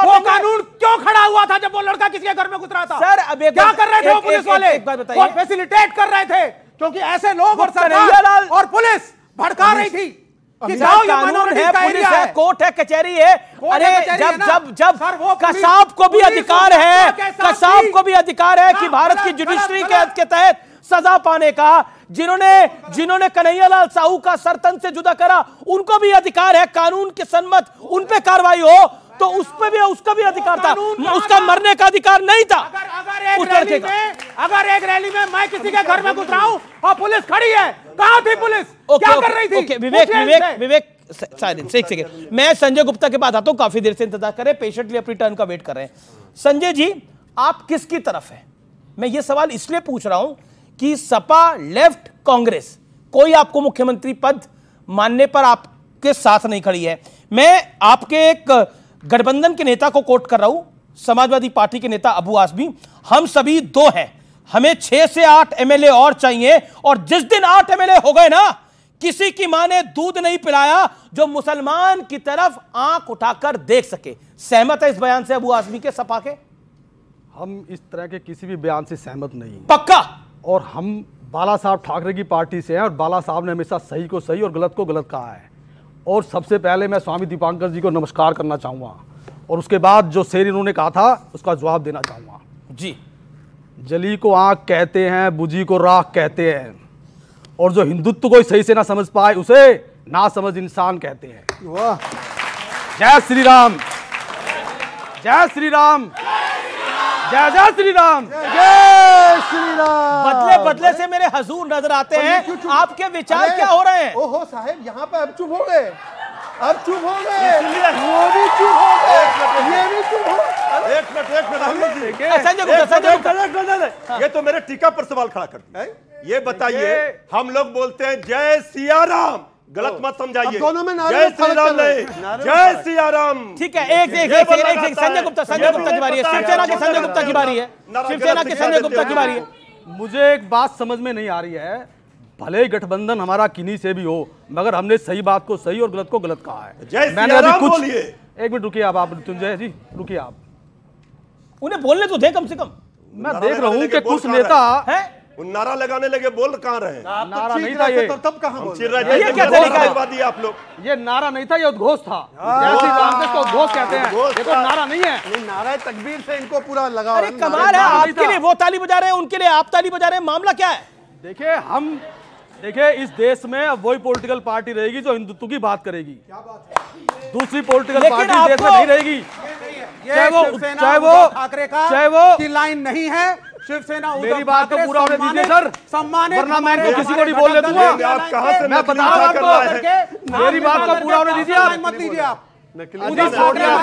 वो कानून क्यों खड़ा हुआ था जब वो लड़का किसी के घर में घुस रहा था? सर अब क्या कर रहे थे वो पुलिस वाले? एक बात बताइए। वो फैसिलिटेट कर रहे थे क्योंकि ऐसे लोग और सरकार और पुलिस भड़का रही थी कि जाओ ये कानून है, पुलिस है, कोर्ट है, कचहरी है। अरे जब कसाब को भी अधिकार है, कसाब को भी अधिकार है कि भारत की जुडिशरी के तहत सजा पाने का। जिन्होंने कन्हैयालाल साहू का सरतन से जुदा करा, उनको भी अधिकार है कानून के सन्मत उन पे कार्रवाई हो, तो उस पे भी उसका भी अधिकार था, उसका मरने का अधिकार नहीं था। अगर एक रैली में मैं किसी के घर में घुस रहा हूं और पुलिस खड़ी है, कहां थी पुलिस? क्या कर रही थी? विवेक साइलेंस, एक सेकंड। मैं संजय गुप्ता के पास आता हूं, काफी देर से इंतजार कर रहे हैं, पेशेंटली अपनी टर्न का वेट कर रहे हैं। संजय जी, आप किसकी तरफ है? मैं ये सवाल इसलिए पूछ रहा हूं कि सपा, लेफ्ट, कांग्रेस कोई आपको मुख्यमंत्री पद मानने पर आपके साथ नहीं खड़ी है। मैं आपके एक गठबंधन के नेता को कोट कर रहा हूं, समाजवादी पार्टी के नेता अबू आजमी, हम सभी दो हैं, हमें 6 से 8 एमएलए और चाहिए, और जिस दिन 8 एमएलए हो गए ना, किसी की मां ने दूध नहीं पिलाया जो मुसलमान की तरफ आंख उठाकर देख सके। सहमत है इस बयान से अबू आजमी के, सपा के? हम इस तरह के किसी भी बयान से सहमत नहीं। पक्का? और हम बाला साहब ठाकरे की पार्टी से हैं, और बाला साहब ने हमेशा सही को सही और गलत को गलत कहा है। और सबसे पहले मैं स्वामी दीपांकर जी को नमस्कार करना चाहूँगा, और उसके बाद जो शेर इन्होंने कहा था उसका जवाब देना चाहूँगा। जी। जली को आँख कहते हैं, बुझी को राख कहते हैं, और जो हिंदुत्व को सही से ना समझ पाए उसे ना समझ इंसान कहते हैं। वाह, जय श्री राम, जय श्री राम, जय जय श्री राम, जय श्री राम। बदले बदले से मेरे हजूर नजर आते हैं, आपके विचार क्या हो रहे हैं? ओहो साहब, यहाँ पे अब चुप हो गए, अब चुप हो गए, वो भी चुप हो गए, ये भी चुप हो गए। एक मिनट, ये तो मेरे टीका पर सवाल खड़ा करते हैं। ये बताइए, हम लोग बोलते हैं जय सिया राम, गलत मत समझाइए। दोनों में जय श्री राम नहीं, जय सिया राम। ठीक है, एक संजय गुप्ता की बारी है, शिवसेना के संजय गुप्ता की बारी है, शिवसेना के संजय गुप्ता की बारी है। मुझे एक बात समझ में नहीं आ रही है, भले ही गठबंधन हमारा किन्हीं से भी हो, मगर हमने सही बात को सही और गलत को गलत कहा है। मैंने अभी कुछ, एक मिनट रुकिए आप मृत्युंजय जी, रुकिए आप, उन्हें बोलने तो दें कम से कम। मैं देख रहा हूं कि कुछ नेता है नारा लगाने लगे, बोल कहां रहे? नारा नहीं था ये, तो तब कहां बोल? ये क्या तरीका है? आप लोग, ये नारा नहीं था, ये उद्घोष था। जय श्री राम को उद्घोष कहते हैं, ये तो नारा नहीं है। ये नारा तकबीर से इनको पूरा लगा। अरे कमाल है, आपके लिए वो ताली बजा रहे हैं, उनके लिए आप ताली बजा रहे हैं, मामला क्या है? देखिए इस देश में अब वही पॉलिटिकल पार्टी रहेगी जो हिंदुत्व की बात करेगी। क्या बात है? दूसरी पॉलिटिकल पार्टी देश में नहीं रहेगी। चाहे वो की लाइन नहीं है। शिवसेना, मेरी बात को पूरा होने दीजिए सर, सम्मानित, वरना मैं इनको किसी को नहीं बोलने दूंगा। मैं बता रहा हूं आपको, मेरी बात को पूरा होने दीजिए, आप मत लीजिए। आप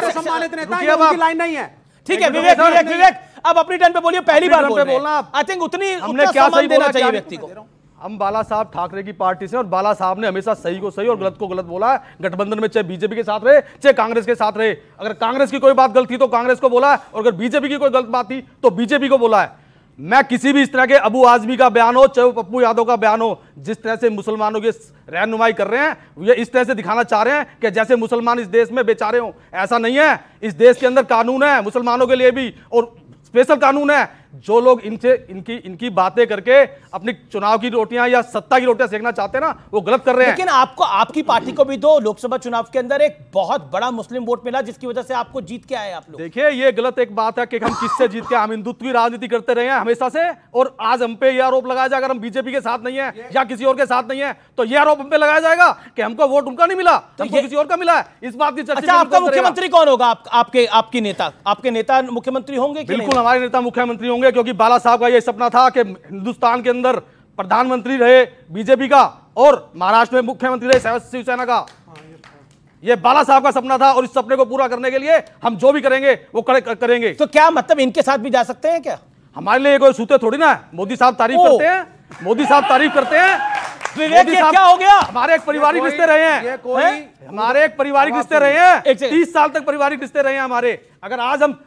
सम्मानित नेता हैं, उनकी लाइन नहीं है। ठीक है विवेक, अब अपनी टर्न पे बोलिए, पहली बार बोलना। आई थिंक हमने क्या सही देना चाहिए व्यक्ति को। हम बाला साहब ठाकरे की पार्टी से, और बाला साहब ने हमेशा सही को सही और गलत को गलत बोला है। गठबंधन में चाहे बीजेपी के साथ रहे, चाहे कांग्रेस के साथ रहे। अगर कांग्रेस की कोई बात गलत थी तो कांग्रेस को बोला है, और अगर बीजेपी की कोई गलत बात थी तो बीजेपी को बोला है। मैं किसी भी इस तरह के अबू आजमी का बयान हो, चाहे वो पप्पू यादव का बयान हो, जिस तरह से मुसलमानों की रहनुमाई कर रहे हैं, ये इस तरह से दिखाना चाह रहे हैं कि जैसे मुसलमान इस देश में बेचारे हों। ऐसा नहीं है, इस देश के अंदर कानून है मुसलमानों के लिए भी, और स्पेशल कानून है। जो लोग इनकी बातें करके अपनी चुनाव की रोटियां या सत्ता की रोटियां सेकना चाहते हैं ना, वो गलत कर रहे हैं। लेकिन आपको, आपकी पार्टी को भी तो लोकसभा चुनाव के अंदर एक बहुत बड़ा मुस्लिम वोट मिला, जिसकी वजह से आपको जीत के आए आप लोग। देखिए, ये गलत एक बात है कि हम किससे जीत के, हम हिंदुत्व की राजनीति करते रहे हैं हमेशा से, और आज हम पे यह आरोप लगाया जाएगा अगर हम बीजेपी के साथ नहीं है या किसी और के साथ नहीं है, तो यह आरोप हम पे लगाया जाएगा कि हमको वोट उनका नहीं मिला, हमको किसी और का मिला है। इस बात की चर्चा। अच्छा, आपका मुख्यमंत्री कौन होगा? आपके नेता मुख्यमंत्री होंगे? बिल्कुल हमारे नेता मुख्यमंत्री होंगे, क्योंकि बाला साहब का यह सपना था कि हिंदुस्तान के अंदर प्रधानमंत्री रहे बीजेपी का और महाराष्ट्र में मुख्यमंत्री रहे शिवसेना का। ये बाला साहब का सपना था, और इस सपने को पूरा करने के लिए हम जो भी करेंगे वो करेंगे। तो क्या मतलब इनके साथ भी जा सकते हैं क्या? हमारे लिए कोई सूते थोड़ी ना है। मोदी साहब तारीफ करते हैं, मोदी साहब तारीफ करते हैं। विवेक, ये क्या हो गया? हमारे एक पारिवारिक रिश्ते रहे हैं, हमारे एक पारिवारिक रिश्ते रहे हैं, 30 साल तक पारिवारिक रिश्ते रहे हैं हमारे। अगर आज हम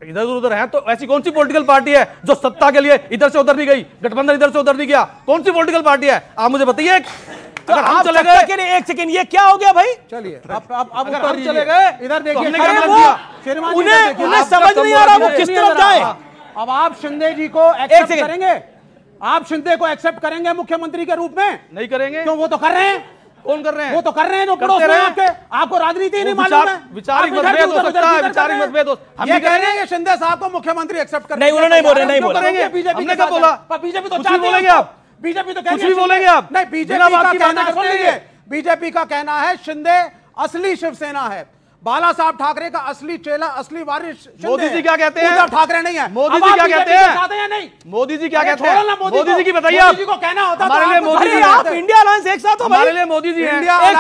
इधर उधर हैं तो ऐसी कौन सी पॉलिटिकल पार्टी है जो सत्ता के लिए इधर से उधर नहीं गई, गठबंधन इधर से उधर नहीं गया? कौन सी पॉलिटिकल पार्टी है? आप मुझे बताइए। तो अगर हम चले गए के लिए, एक सेकंड, ये क्या हो गया भाई? चलिए अब अगर हम चले गए, इधर देखिए, उन्हें समझ नहीं आ रहा वो किस तरफ जाए। अब आप शिंदे जी को एक्सेप्ट करेंगे? आप शिंदे को एक्सेप्ट करेंगे मुख्यमंत्री के रूप में? नहीं करेंगे। क्यों? वो तो कर रहे हैं। कौन कर रहे हैं? वो तो कर रहे हैं जो पड़ोस में आपके। आपको राजनीति नहीं मालूम है? विचारिक मतभेद हो सकता है, विचारिक मतभेद हो। हम ये कह रहे हैं कि शिंदे साहब को मुख्यमंत्री एक्सेप्ट कर नहीं, उन्होंने नहीं बोले, नहीं बोले। हमने क्या बोला? बीजेपी तो चाहती है। बोलेंगे आप? बीजेपी तो कुछ भी बोलेंगे आप? नहीं, बीजेपी का कहना है, सुन लीजिए, बीजेपी का कहना है शिंदे असली शिवसेना है, बाला साहब ठाकरे का असली चेला, असली वारिस। मोदी जी क्या कहते हैं? उद्धव ठाकरे नहीं है। मोदी जी क्या कहते हैं? नहीं, मोदी जी क्या कहते हैं? मोदी जी की बताइए। मोदी जी को कहना होता हमारे लिए मोदी जी, आप इंडिया अलायंस एक साथ हो भाई। हमारे लिए मोदी जी हैं। इंडिया एक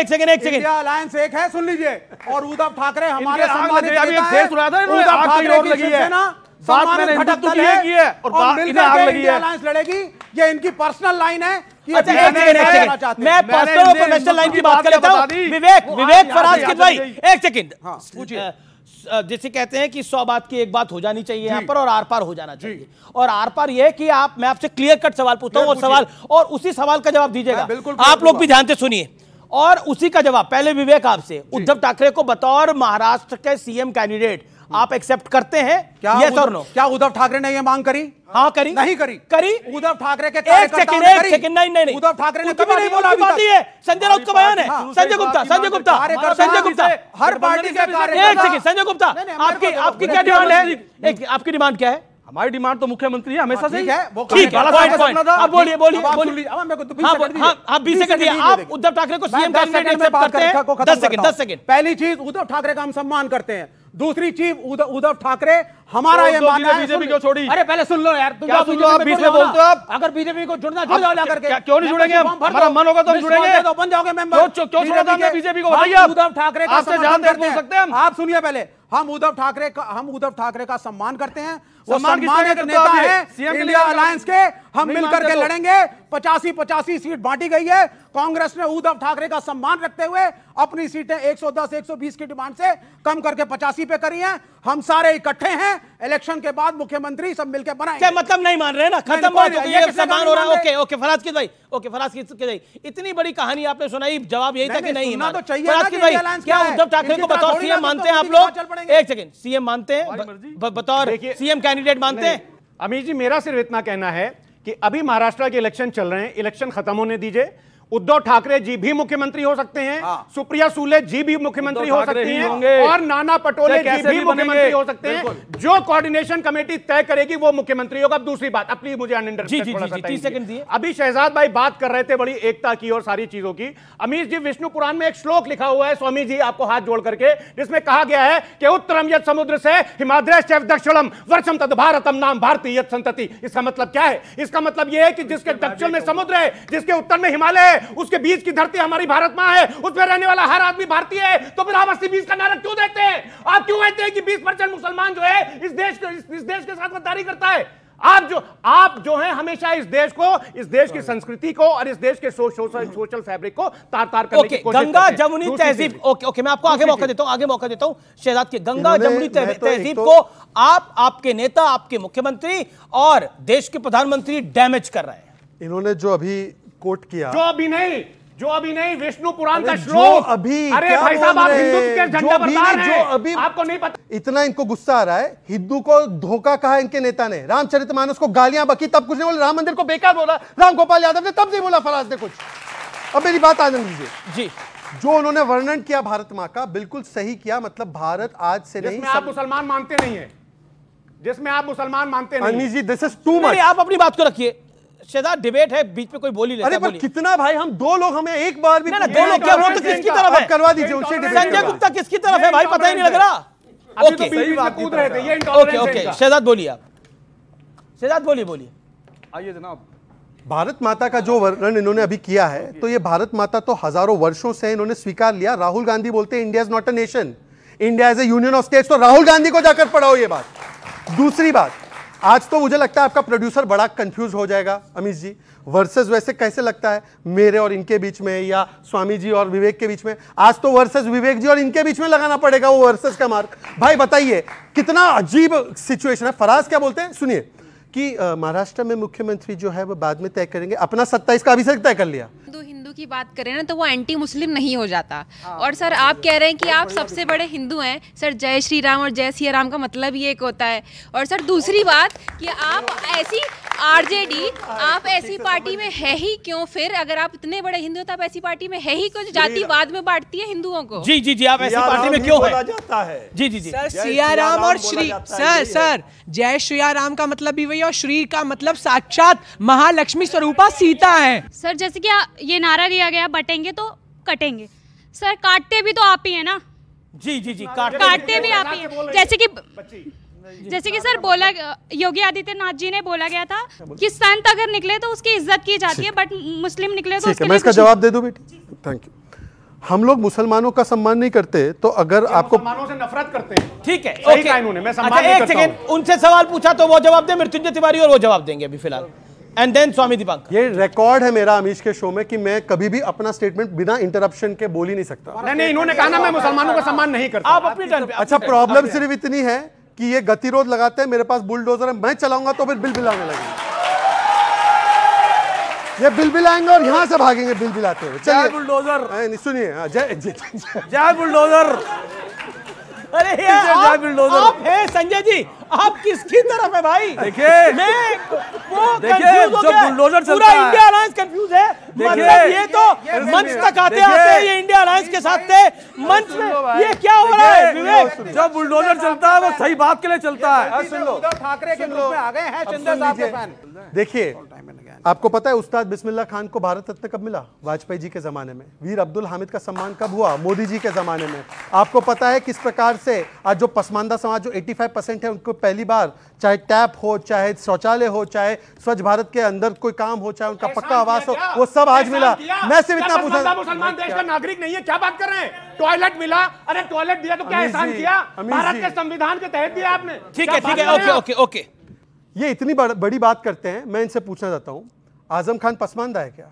सेकंड। इंडिया अलायंस एक है, सुन लीजिए। और उद्धव ठाकरे हमारे सम्मानित नेता हैं। उद्धव ठाकरे की शिवसेना सम्मानित घटक दल है और मिलकर इंडिया अलायंस लड़ेगी। ये इनकी पर्सनल लाइन है। अच्छा, मैं पर्सनल और प्रोफेशनल लाइन की बात कर लेता हूं। विवेक फराज किद भाई, एक सेकंड। जैसे कहते हैं कि 100 बात की एक बात हो जानी चाहिए यहाँ पर, और आर पार हो जाना चाहिए। और आर पार यह है कि मैं आपसे क्लियर कट सवाल पूछता हूँ, और उसी सवाल का जवाब दीजिएगा। आप लोग भी ध्यान से सुनिए और उसी का जवाब। पहले विवेक आपसे, उद्धव ठाकरे को बतौर महाराष्ट्र के सीएम कैंडिडेट आप एक्सेप्ट करते हैं? यस और नो? क्या उद्धव ठाकरे ने यह मांग करी? हाँ करी। नहीं करी? करी। उद्धव ठाकरे के एक सेकंड, नहीं, उद्धव ठाकरे ने कभी नहीं बोला। संजय राउत का बयान है। संजय गुप्ता हर पार्टी के कार्यकर्ता। एक सेकंड, संजय गुप्ता, आपकी क्या डिमांड है? आपकी डिमांड क्या है? हमारी डिमांड तो मुख्यमंत्री है हमेशा से। ठीक है, अब बोलिए। हाँ, 20 सेकंड दिया। आप उद्धव ठाकरे को सीएम कैंडिडेट एक्सेप्ट करते हैं? 10 सेकंड। पहली चीज, उद्धव ठाकरे का हम सम्मान करते हैं। दूसरी चीज, उद्धव ठाकरे हमारा ये मानना है। बीजेपी क्यों छोड़ी? अरे पहले सुन लो यार, क्या सुन लो? आप बीच में बोलते हो। आप अगर बीजेपी को जुड़ना जुड़ जाओ जाकर के। क्यों नहीं जुड़ेंगे? हमारा मन होगा तो हम जुड़ेंगे। तो बन जाओगे मेंबर। क्यों छोड़ा था हमने बीजेपी को? बताइए आप। उद्धव ठाकरे का आपसे जान दे बोल सकते हैं हम? आप सुनिए पहले। हम उद्धव ठाकरे का सम्मान करते हैं। वो सम्मानित नेता है इंडिया अलायंस के। हम मिलकर के लड़ेंगे। 85 सीट बांटी गई है। कांग्रेस ने उद्धव ठाकरे का सम्मान रखते हुए अपनी सीटें 110 120 की डिमांड से कम करके 85 पे करी हैं। हम सारे इकट्ठे हैं। इलेक्शन के बाद मुख्यमंत्री सब मिलकर बनाएंगे। क्या मतलब नहीं मान रहे ना? खत्म बात हो गई है, सम्मान हो रहा है। ओके फराज किद भाई, इतनी बड़ी कहानी आपने सुनाई, जवाब यही था कि नहीं? तो चाहिए फराज किद भाई, क्या उद्धव ठाकरे को बतौर सीएम मानते हैं आप लोग? एक सेकंड, सीएम मानते हैं? बतौर सीएम कैंडिडेट मानते हैं? अमित जी, मेरा सिर्फ इतना कहना है कि अभी महाराष्ट्र के इलेक्शन चल रहे हैं, इलेक्शन खत्म होने दीजिए। उद्धव ठाकरे जी भी मुख्यमंत्री हो सकते हैं, सुप्रिया सुले जी भी मुख्यमंत्री हो सकती हैं, और नाना पटोले जी भी मुख्यमंत्री हो सकते हैं। जो कोऑर्डिनेशन कमेटी तय करेगी वो मुख्यमंत्री होगा। दूसरी बात, अपनी मुझे अभी शहजाद भाई बात कर रहे थे बड़ी एकता की और सारी चीजों की। अमीश जी, विष्णु पुराण में एक श्लोक लिखा हुआ है, स्वामी जी आपको हाथ जोड़ करके, जिसमें कहा गया है कि उत्तरम यत् समुद्र से हिमाद्रश्च दक्षिणम वर्षम तद भारतम नाम भारती यत् संतति। इसका मतलब क्या है? इसका मतलब यह है कि जिसके दक्षिण में समुद्र है, जिसके उत्तर में हिमालय है, उसके बीच की धरती हमारी भारत मां है, उसमें रहने वाला हर आदमी भारतीय है। तो फिर आप 80-20 का नारा क्यों देते हैं? आप क्यों कहते हैं कि 20% मुसलमान जो है इस देश के साथ गद्दारी करता है? आप जो हैं हमेशा इस देश की संस्कृति को और इस देश के सोशल फैब्रिक को तार करने की कोशिश करते हैं। गंगा जमुनी तहजीब, ओके, मैं आपको आगे मौका देता हूं शहजाद के। गंगा जमुनी तहजीब को आपके नेता, आपके मुख्यमंत्री और देश के प्रधानमंत्री डैमेज कर रहे हैं। इन्होंने जो अभी कोट किया, जो अभी नहीं, विष्णु पुराण का जो श्लोक अभी, अरे क्या भाई साहब, बोल आप रहे हिंदुत्व हैं? के जो झंडा अभी बरदार नहीं, हैं। जो अभी आपको नहीं पता। इतना इनको गुस्सा आ रहा है, हिंदू को धोखा कहा इनके नेता ने, रामचरितमानस को गालियां बकी तब कुछ नहीं बोला, राम मंदिर को बेकार बोला राम गोपाल यादव ने तब नहीं बोला फराज ने कुछ। अब मेरी बात आने दीजिए जी। जो उन्होंने वर्णन किया भारत माँ का बिल्कुल सही किया, मतलब भारत आज से नहीं, जिसमें आप मुसलमान मानते नहीं है, जिसमें आप मुसलमान मानते नहीं। Anil ji this is too much. आप अपनी बात को रखिए, शहजाद डिबेट है, बीच में कोई बोल ही लेता है। अरे पर कितना भाई, हम दो लोग, हमें एक बार भी ना दो लोग क्या, वो तो किसकी तरफ है? करवा दीजिए उनसे डिबेट। संजय गुप्ता किसकी तरफ है भाई, पता ही नहीं लग रहा। ओके सही बात कूद रहे थे, ये ओके ओके, शहजाद बोलिए आप, शहजाद बोलिए। आइए जनाब। भारत माता का जो वर्णन इन्होंने अभी किया है, तो ये भारत माता तो हजारों वर्षों से इन्होंने स्वीकार लिया। राहुल गांधी बोलते हैं India is not a nation, India is a union of states, तो राहुल गांधी को जाकर पढ़ाओ ये बात। दूसरी बात, आज तो मुझे लगता है आपका प्रोड्यूसर बड़ा कंफ्यूज हो जाएगा अमित जी, वर्सेस वैसे कैसे लगता है मेरे और इनके बीच में, या स्वामी जी और विवेक के बीच में। आज तो वर्सेस विवेक जी और इनके बीच में लगाना पड़ेगा वो वर्सेस का मार्क। भाई बताइए कितना अजीब सिचुएशन है। फराज क्या बोलते हैं सुनिए, कि महाराष्ट्र में मुख्यमंत्री जो है वो बाद में तय करेंगे, अपना 27 का अभिषेक तय कर लिया। हिंदू की बात करें ना तो वो एंटी मुस्लिम नहीं हो जाता। और सर आप कह रहे हैं कि आप सबसे बड़े हिंदू हैं। सर जय श्री राम और जय सिया राम का मतलब ही एक होता है। और सर दूसरी बात कि आप ऐसी आरजेडी, आप ऐसी पार्टी में है ही क्यों फिर? अगर आप इतने बड़े हिंदू तो आप ऐसी पार्टी में है ही क्यों जो जातिवाद में बांटती है हिंदुओं को? जी जी जी, आप ऐसी पार्टी में क्यों है? जाता है जी जी जी, सर सिया राम और श्री, सर जय श्रिया राम का मतलब भी वही, और श्री का मतलब साक्षात महालक्ष्मी स्वरूपा सीता है। सर जैसे कि ये नारा दिया गया बटेंगे तो कटेंगे, सर काटते भी तो आप ही है ना। जी जी जी, काटते भी आप ही है। जैसे कि सर बोला, योगी आदित्यनाथ जी ने बोला गया था कि संत अगर निकले तो उसकी इज्जत की जाती है, बट मुस्लिम निकले तो उसके लिए। मैं इसका जवाब दे दूं बेटी? Thank you. हम लोग मुसलमानों का सम्मान नहीं करते, तो अगर आपको मुसलमानों से नफरत करते हैं, ठीक है, सही कहा इन्होंने, मैं सम्मान नहीं एक करता सेकंड, उनसे सवाल पूछा तो वो जवाब दे, मृत्युंजय तिवारी और वो जवाब देंगे अभी फिलहाल, एंड देन स्वामी दीपांकर। ये रिकॉर्ड है मेरा अमीश के शो में कि मैं कभी भी अपना स्टेटमेंट बिना इंटरप्शन के बोल ही नहीं सकता। नहीं, इन्होंने कहा ना मैं मुसलमानों का सम्मान नहीं करता। आप अपनी टर्न पे। अच्छा, प्रॉब्लम सिर्फ इतनी है कि ये गतिरोध लगाते हैं, मेरे पास बुलडोजर है, मैं चलाऊंगा तो फिर बिल आने लगेंगे, ये बिल आएंगे और यहां से भागेंगे बिल आते हुए। जय बुलडोजर, सुनिए, जय बुलडोजर। अरे यार आप हैं संजय जी, आप किसकी तरफ है भाई? देखिए, मैं वो देखिए जो बुलडोजर चलता पूरा है, इंडिया अलायंस कंफ्यूज है। मतलब ये तो मंच तक आते आते ये इंडिया अलायंस के साथ थे, मंच में ये क्या हो रहा है विवेक? जो बुलडोजर चलता है वो सही बात के लिए चलता है। सुन लो, उद्धव ठाकरे के ग्रुप में आ गए हैं शिंदे साहब के फैन। देखिए, आपको पता है उस्ताद बिस्मिल्लाह खान को भारत रत्न कब मिला? वाजपेयी जी के जमाने में। वीर अब्दुल हामिद का सम्मान कब हुआ? मोदी जी के जमाने में। आपको पता है किस प्रकार से आज जो पसमानदा समाज जो 85% है उनको पहली बार, चाहे टैप हो, चाहे शौचालय हो, चाहे स्वच्छ भारत के अंदर कोई काम हो, चाहे उनका पक्का आवास हो, वो सब आज मिला। मैं सिर्फ इतना पूछा, मुसलमान देश का नागरिक नहीं है, क्या बात कर रहे हैं? टॉयलेट मिला, अरे टॉयलेट दिया तो क्या एहसान किया? भारत के संविधान के तहत दिया आपने। ठीक है, ओके ओके ओके। ये इतनी बड़ी बात करते हैं, मैं इनसे पूछना चाहता हूं, आजम खान पसमानदा है क्या?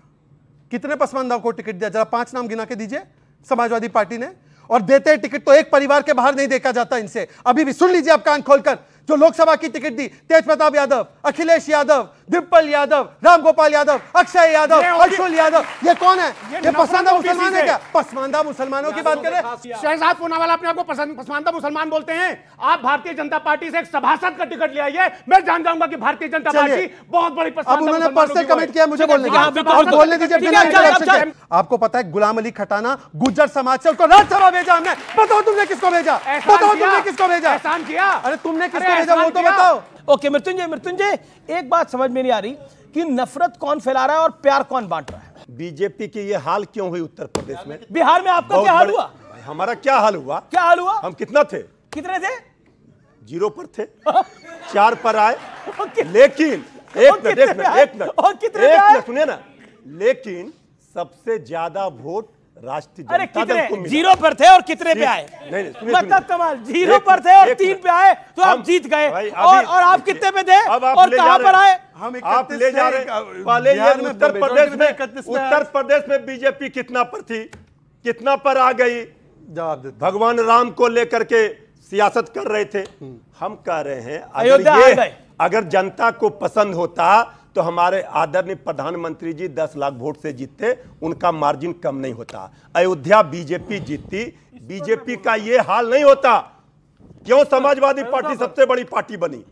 कितने पसमानदा को टिकट दिया? जरा 5 नाम गिना के दीजिए समाजवादी पार्टी ने। और देते टिकट तो एक परिवार के बाहर नहीं देखा जाता इनसे। अभी भी सुन लीजिए आप कान खोलकर, जो लोकसभा की टिकट दी, तेज प्रताप यादव, अखिलेश यादव, डिम्पल यादव, रामगोपाल यादव, अक्षय यादव, अर्जुन यादव, ये कौन है? ये पसमानदा मुसलमान है क्या? पसमानदा मुसलमानों की बात करें। शहजाद पूनावाला अपने आप को पसमानदा मुसलमान बोलते हैं। आप भारतीय जनता पार्टी से एक सभासद का टिकट ले आइए, मैं जान जाऊंगा कि भारतीय जनता पार्टी बहुत बड़ी पसमानदा। अब उन्होंने पर्सनल कमेंट किया, मुझे बोलने दीजिए। आपको पता है गुलाम अली खटाना गुज्जर समाज से, उसको राज्यसभा भेजा हमने। बताओ तुमने किसको भेजा? बताओ तुमने किसको भेजा? एहसान किया? अरे तुमने किसको भेजा वो तो बताओ। ओके मृत्युंजय, एक बात समझ में नहीं आ रही कि नफरत कौन फैला रहा है और प्यार कौन बांट रहा है? बीजेपी की ये हाल क्यों हुई उत्तर प्रदेश में? बिहार में आपका क्या हाल हुआ? हमारा क्या हाल हुआ? क्या हाल हुआ? हम कितना थे? कितने थे? 0 पर थे, 4 पर आए। लेकिन एक मिनट सुनिए ना, लेकिन सबसे ज्यादा वोट राष्ट्रीय जनता दल को मिला। 0 पर थे और कितने पे आए? नहीं, मतलब कमाल, 0 पर थे और 3 पे आए तो आप जीत गए। और आप कितने पे थे और कहां पर आए? आप ले जा रहे हैं। पहले ये उत्तर प्रदेश में बीजेपी कितना पर थी, कितना पर आ गई? जवाब दे। भगवान राम को लेकर के सियासत कर रहे थे। हम कह रहे हैं अगर जनता को पसंद होता तो हमारे आदरणीय प्रधानमंत्री जी 10 लाख वोट से जीतते, उनका मार्जिन कम नहीं होता। अयोध्या बीजेपी जीतती, बीजेपी का ये हाल नहीं होता। क्यों समाजवादी पार्टी सबसे बड़ी पार्टी बनी?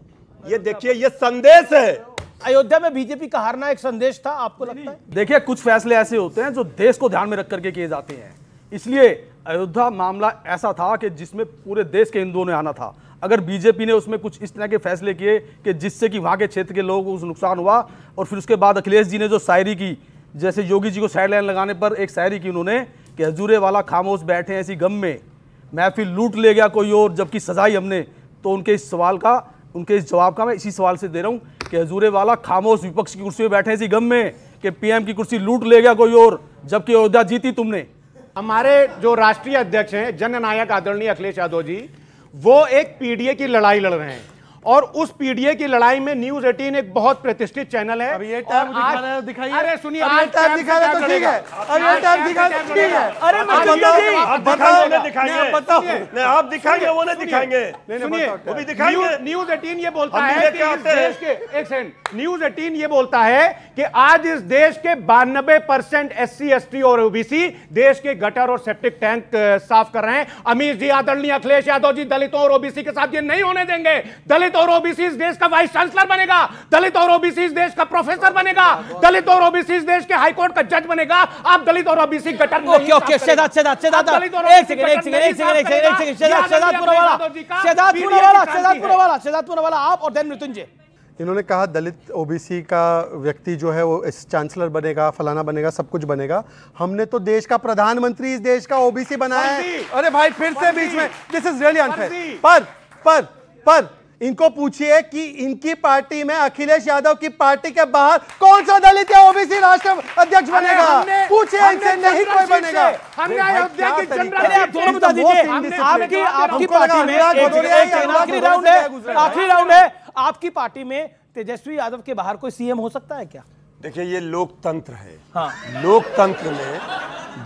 ये देखिए, ये संदेश है। अयोध्या में बीजेपी का हारना एक संदेश था, आपको लगता है? देखिए, कुछ फैसले ऐसे होते हैं जो देश को ध्यान में रख करके किए जाते हैं, इसलिए अयोध्या मामला ऐसा था कि जिसमें पूरे देश के हिंदुओं ने आना था। अगर बीजेपी ने उसमें कुछ इस तरह के फैसले किए कि जिससे कि वहां के क्षेत्र के लोगों को नुकसान हुआ, और फिर उसके बाद अखिलेश जी ने जो शायरी की, जैसे योगी जी को साइड लाइन लगाने पर एक शायरी की उन्होंने कि हजूरे वाला खामोश बैठे ऐसी गम में, महफिल लूट ले गया कोई और जबकि सजाई हमने। तो उनके इस सवाल का, उनके इस जवाब का मैं इसी सवाल से दे रहा हूं कि हजूरे वाला खामोश विपक्ष की कुर्सी में बैठे इसी गम में कि पीएम की कुर्सी लूट ले गया कोई और जबकि अयोध्या जीती तुमने। हमारे जो राष्ट्रीय अध्यक्ष हैं जननायक आदरणीय अखिलेश यादव जी, वो एक पीडीए की लड़ाई लड़ रहे हैं, और उस पीडीए की लड़ाई में न्यूज 18 एक बहुत प्रतिष्ठित चैनल है। अब ये टाइम दिखाइए। अरे सुनिए, अब ये टाइम दिखा रहे तो ठीक है, अब ये टाइम दिखा रहे तो ठीक है। अरे आप दिखाएंगे, आप दिखाएंगे, वो नहीं दिखाएंगे। सुनिए, वो भी दिखाएंगे। न्यूज 18 ये बोलता है कि इस देश के, एक सेकंड, न्यूज 18 ये बोलता है कि आज इस देश के 92% SC ST और OBC देश के गटर और सेप्टिक टैंक साफ कर रहे हैं। अमित जी, आदरणीय अखिलेश यादव जी दलितों और OBC के साथ ये नहीं होने देंगे। दलित और OBC इस देश का वाइस चांसलर बनेगा, दलित और OBC इस देश का प्रोफेसर बनेगा, दलित और OBC इस देश के हाईकोर्ट का जज बनेगा। आप दलित और OBC गटर नहीं। ओके, शहजाद पूनावाला आप, और देन मृत्युंजय। इन्होंने कहा दलित ओबीसी का व्यक्ति जो है वो इस चांसलर बनेगा, फलाना बनेगा, सब कुछ बनेगा। हमने तो देश का प्रधानमंत्री इस देश का ओबीसी बनाया है। अरे भाई फिर से बीच में, दिस इज रियली अनफेयर। पर इनको पूछिए कि इनकी पार्टी में अखिलेश यादव की पार्टी के बाहर कौन सा दलित या ओबीसी राष्ट्र अध्यक्ष बनेगा? पूछिए इनसे, नहीं कोई बनेगा। हमने अयोध्या की जनता, आप दोनों बता दीजिए, आपकी पार्टी में आखिरी राउंड है, आपकी पार्टी में तेजस्वी यादव के बाहर कोई सीएम हो सकता है क्या? देखिए, ये लोकतंत्र है। हाँ। लोकतंत्र में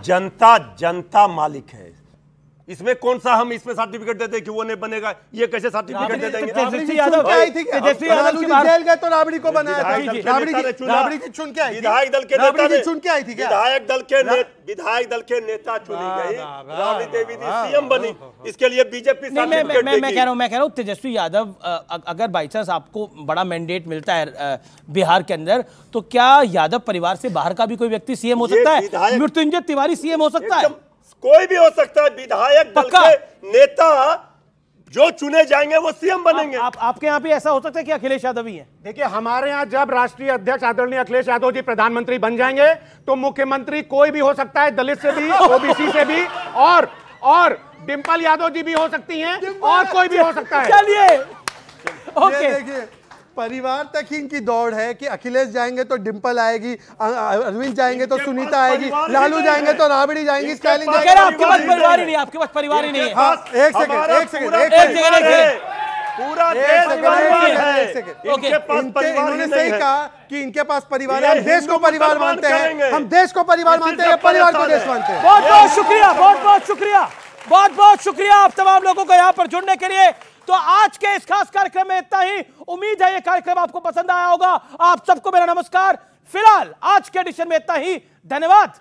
जनता मालिक है। इसमें कौन सा हम इसमें सर्टिफिकेट देते कि वो नहीं बनेगा? ये कैसे सर्टिफिकेट दे देंगे? तेजस्वी यादव जेल गए तो राबड़ी को बनाया था। राबड़ी की चुन के आई थी, विधायक दल के नेता की चुन के आई थी क्या? विधायक दल के नेता चुनी गई, राबड़ी देवी सीएम बनी। इसके लिए बीजेपी सर्टिफिकेट देगी। मैं कह रहा हूँ तेजस्वी यादव, अगर बाई चांस आपको बड़ा मैंडेट मिलता है बिहार के अंदर, तो क्या यादव परिवार से बाहर का भी कोई व्यक्ति सीएम हो सकता है? मृत्युंजय तिवारी सीएम हो सकता है? कोई भी हो सकता है। विधायक दल के नेता जो चुने जाएंगे वो सीएम बनेंगे। आपके यहाँ भी ऐसा हो सकता है कि अखिलेश यादव ही है? देखिए, हमारे यहाँ जब राष्ट्रीय अध्यक्ष आदरणीय अखिलेश यादव जी प्रधानमंत्री बन जाएंगे तो मुख्यमंत्री कोई भी हो सकता है, दलित से भी, ओबीसी से भी, और डिंपल यादव जी भी हो सकती हैं, और कोई भी हो सकता है। चलिए, ओके। परिवार तक ही इनकी दौड़ है कि अखिलेश जाएंगे तो डिंपल आएगी, अरविंद जाएंगे तो सुनीता आएगी, लालू जाएंगे तो राबड़ी जाएंगी, स्टालिन जाएंगे। आपके पास परिवार ही नहीं, आपके पास परिवार ही नहीं है। हाँ, एक सेकंड पूरा देश इन्होंने सही कहा कि इनके पास परिवार है। हम देश को परिवार मानते हैं, हम देश को परिवार मानते हैं, परिवार को देश मानते हैं। बहुत बहुत शुक्रिया, बहुत बहुत शुक्रिया आप तमाम लोगों को यहाँ पर जुड़ने के लिए। तो आज के इस खास कार्यक्रम में इतना ही। उम्मीद है ये कार्यक्रम आपको पसंद आया होगा। आप सबको मेरा नमस्कार। फिलहाल आज के एडिशन में इतना ही। धन्यवाद।